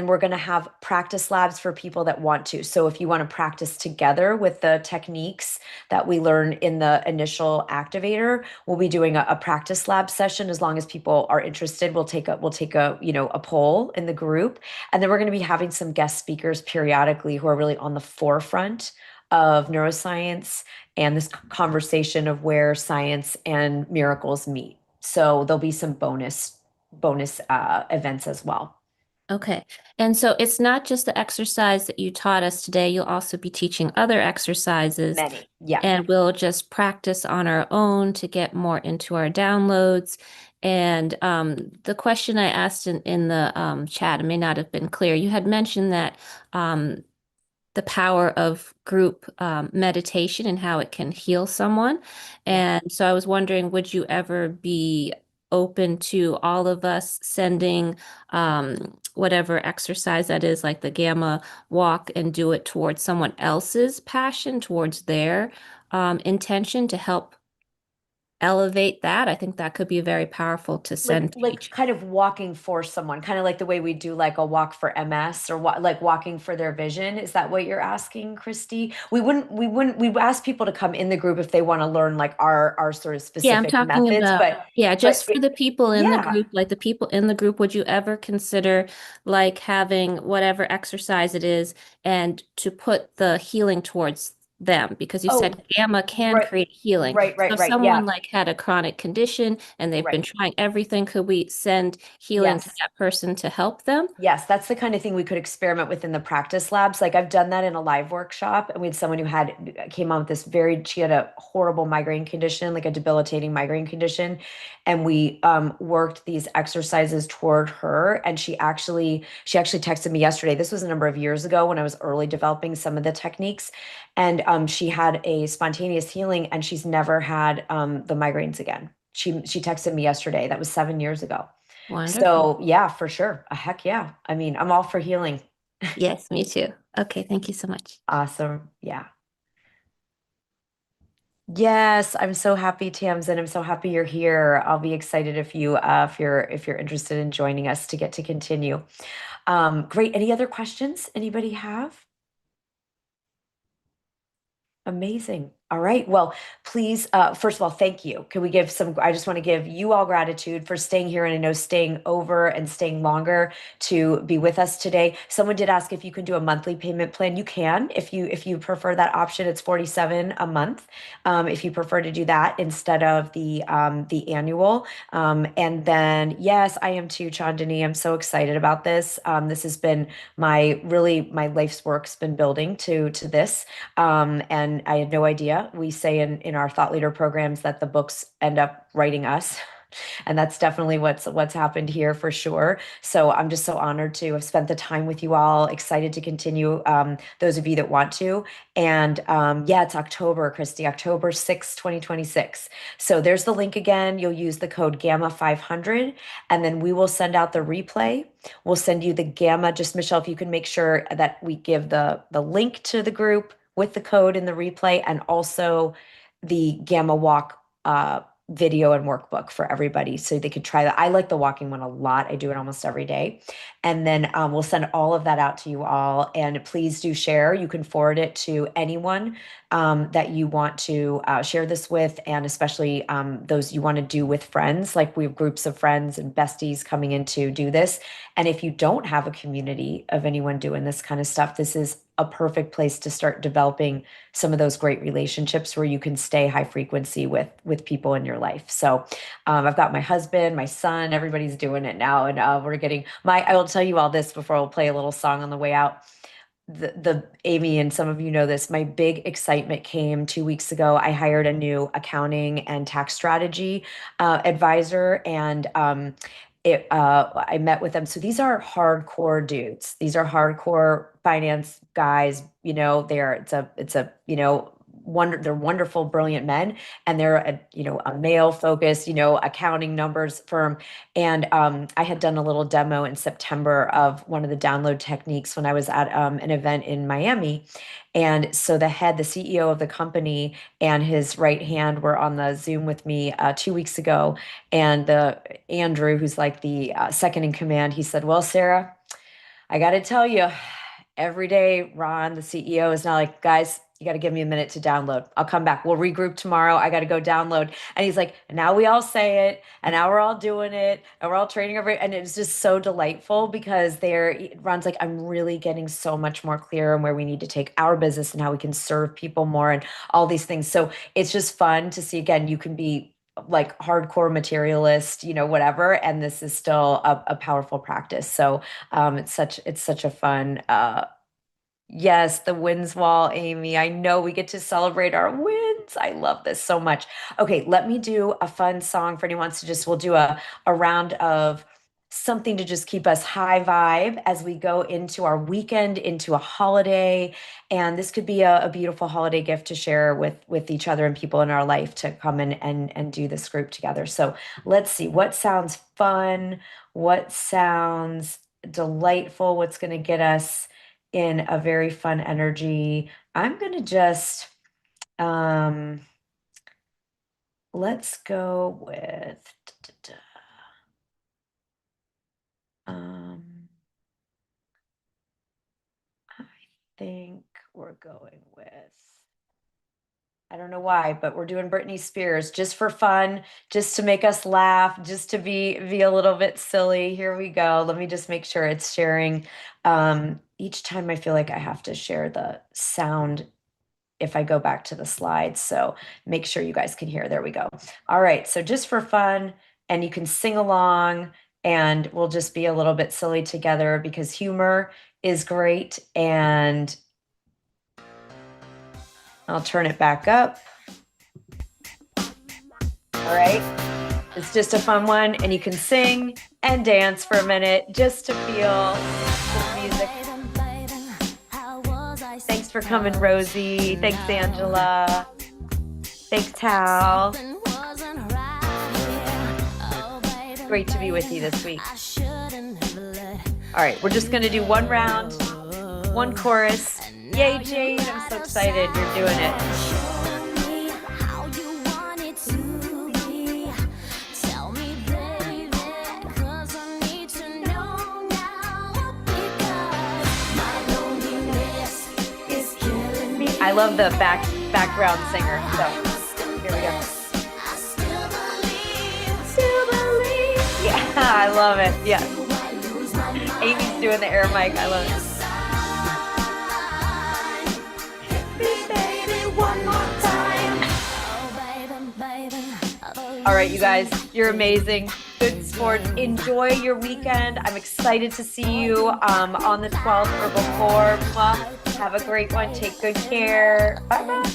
we're going to have practice labs for people that want to. So if you want to practice together with the techniques that we learn in the initial activator, we'll be doing a practice lab session. As long as people are interested, we'll take a poll in the group. And then we're going to be having some guest speakers periodically who are really on the forefront of neuroscience and this conversation of where science and miracles meet. So there'll be some bonus events as well. Okay. And so it's not just the exercise that you taught us today. You'll also be teaching other exercises, Many. Yeah. and we'll just practice on our own to get more into our downloads. And the question I asked in the chat, it may not have been clear. You had mentioned that um, the power of group meditation and how it can heal someone. Yeah. And so I was wondering, would you ever be open to all of us sending whatever exercise that is, like the gamma walk, and do it towards someone else's passion, towards their intention to help elevate that? I think that could be very powerful to like send to like each. kind of walking for someone, kind of like the way we do like a walk for MS or like walking for their vision. Is that what you're asking, Christy? We ask people to come in the group if they want to learn like our sort of Yeah, I'm specific talking methods, about, yeah, but just for the people in the yeah. group, like the people in the group, would you ever consider like having whatever exercise it is and to put the healing towards them? Because you Oh, said gamma can right, create healing. right, So right, if right. someone Yeah, like had a chronic condition and they've been right. trying everything, could we send healing to Yes. that person to help them? Yes, that's the kind of thing we could experiment with in the practice labs. Like I've done that in a live workshop, and we had someone who came on with this she had a horrible migraine condition, like a debilitating migraine condition, and we worked these exercises toward her. And she actually texted me yesterday. This was a number of years ago when I was early developing some of the techniques, and she had a spontaneous healing, and she's never had the migraines again. She texted me yesterday. That was 7 years ago. Wonderful. So yeah, for sure. A heck yeah. I mean, I'm all for healing. Yes, me too. Okay, thank you so much. Awesome. Yeah. Yes, I'm so happy, Tamsin. I'm so happy you're here. I'll be excited if you're interested in joining us to get to continue. Great. Any other questions anybody have? Amazing. All right. Well, please, first of all, thank you. Can we give I just want to give you all gratitude for staying here and I know staying over and staying longer to be with us today. Someone did ask if you can do a monthly payment plan. You can, if you prefer that option. It's 47 a month. If you prefer to do that instead of the annual. And then, yes, I am too, Chandani. I'm so excited about this. This has been my life's work's been building to this. And I had no idea. We say in our thought leader programs that the books end up writing us. And that's definitely what's happened here for sure. So I'm just so honored to have spent the time with you all. Excited to continue. Those of you that want to. And yeah, it's October, Christy, October 6th, 2026. So there's the link again. You'll use the code Gamma 500, and then we will send out the replay. We'll send you the Gamma. Just Michelle, if you can make sure that we give the link to the group with the code in the replay, and also the Gamma Walk video and workbook for everybody so they could try that. I like the walking one a lot. I do it almost every day. And then we'll send all of that out to you all. And please do share. You can forward it to anyone that you want to share this with, and especially those you want to do with friends. Like we have groups of friends and besties coming in to do this. And if you don't have a community of anyone doing this kind of stuff, this is a perfect place to start developing some of those great relationships where you can stay high frequency with people in your life. So I've got my husband, my son, everybody's doing it now, and we're getting my. I will tell you all this before we'll play a little song on the way out. The Amy, and some of you know this, my big excitement came 2 weeks ago. I hired a new accounting and tax strategy advisor, and I met with them. So these are hardcore dudes. These are hardcore finance guys. It's a they're wonderful, brilliant men, and they're a male focused accounting numbers firm. And I had done a little demo in September of one of the download techniques when I was at an event in Miami. And so the CEO of the company and his right hand were on the Zoom with me 2 weeks ago. And the Andrew, who's like the second in command, he said, "Well, Sarah, I got to tell you, every day, Ron, the CEO, is now like, guys, you got to give me a minute to download. I'll come back. We'll regroup tomorrow. I got to go download." And he's like, "Now we all say it, and now we're all doing it, and we're all training over it." And it's just so delightful because Ron's like, "I'm really getting so much more clear on where we need to take our business and how we can serve people more and all these things." So it's just fun to see. Again, you can be like hardcore materialist, whatever, and this is still a powerful practice. So it's such a fun yes, the wins wall, Amy. I know we get to celebrate our wins. I love this so much. Okay, let me do a fun song for anyone who wants to we'll do a round of something to just keep us high vibe as we go into our weekend, into a holiday. And this could be a beautiful holiday gift to share with each other and people in our life to come and do this group together. So let's see what sounds fun, what sounds delightful, what's going to get us in a very fun energy. I'm going to just, let's go with, I think we're going with, I don't know why, but we're doing Britney Spears just for fun, just to make us laugh, just to be a little bit silly. Here we go. Let me just make sure it's sharing. Each time I feel like I have to share the sound if I go back to the slides. So make sure you guys can hear. There we go. All right. So just for fun, and you can sing along, and we'll just be a little bit silly together because humor is great. And I'll turn it back up. All right. It's just a fun one, and you can sing and dance for a minute just to feel the music. Thanks for coming, Rosie. Thanks, Angela. Thanks, Tal. Great to be with you this week. All right, we're just going to do one round, one chorus. Yay, Jade. I'm so excited you're doing it. I love the background singer. So here we go. Still believe. Yeah, I love it. Yeah. Amy's doing the air mic. I love it. All right, you guys, you're amazing. Good sports. Enjoy your weekend. I'm excited to see you on the 12th or before. Have a great one. Take good care. Bye-bye.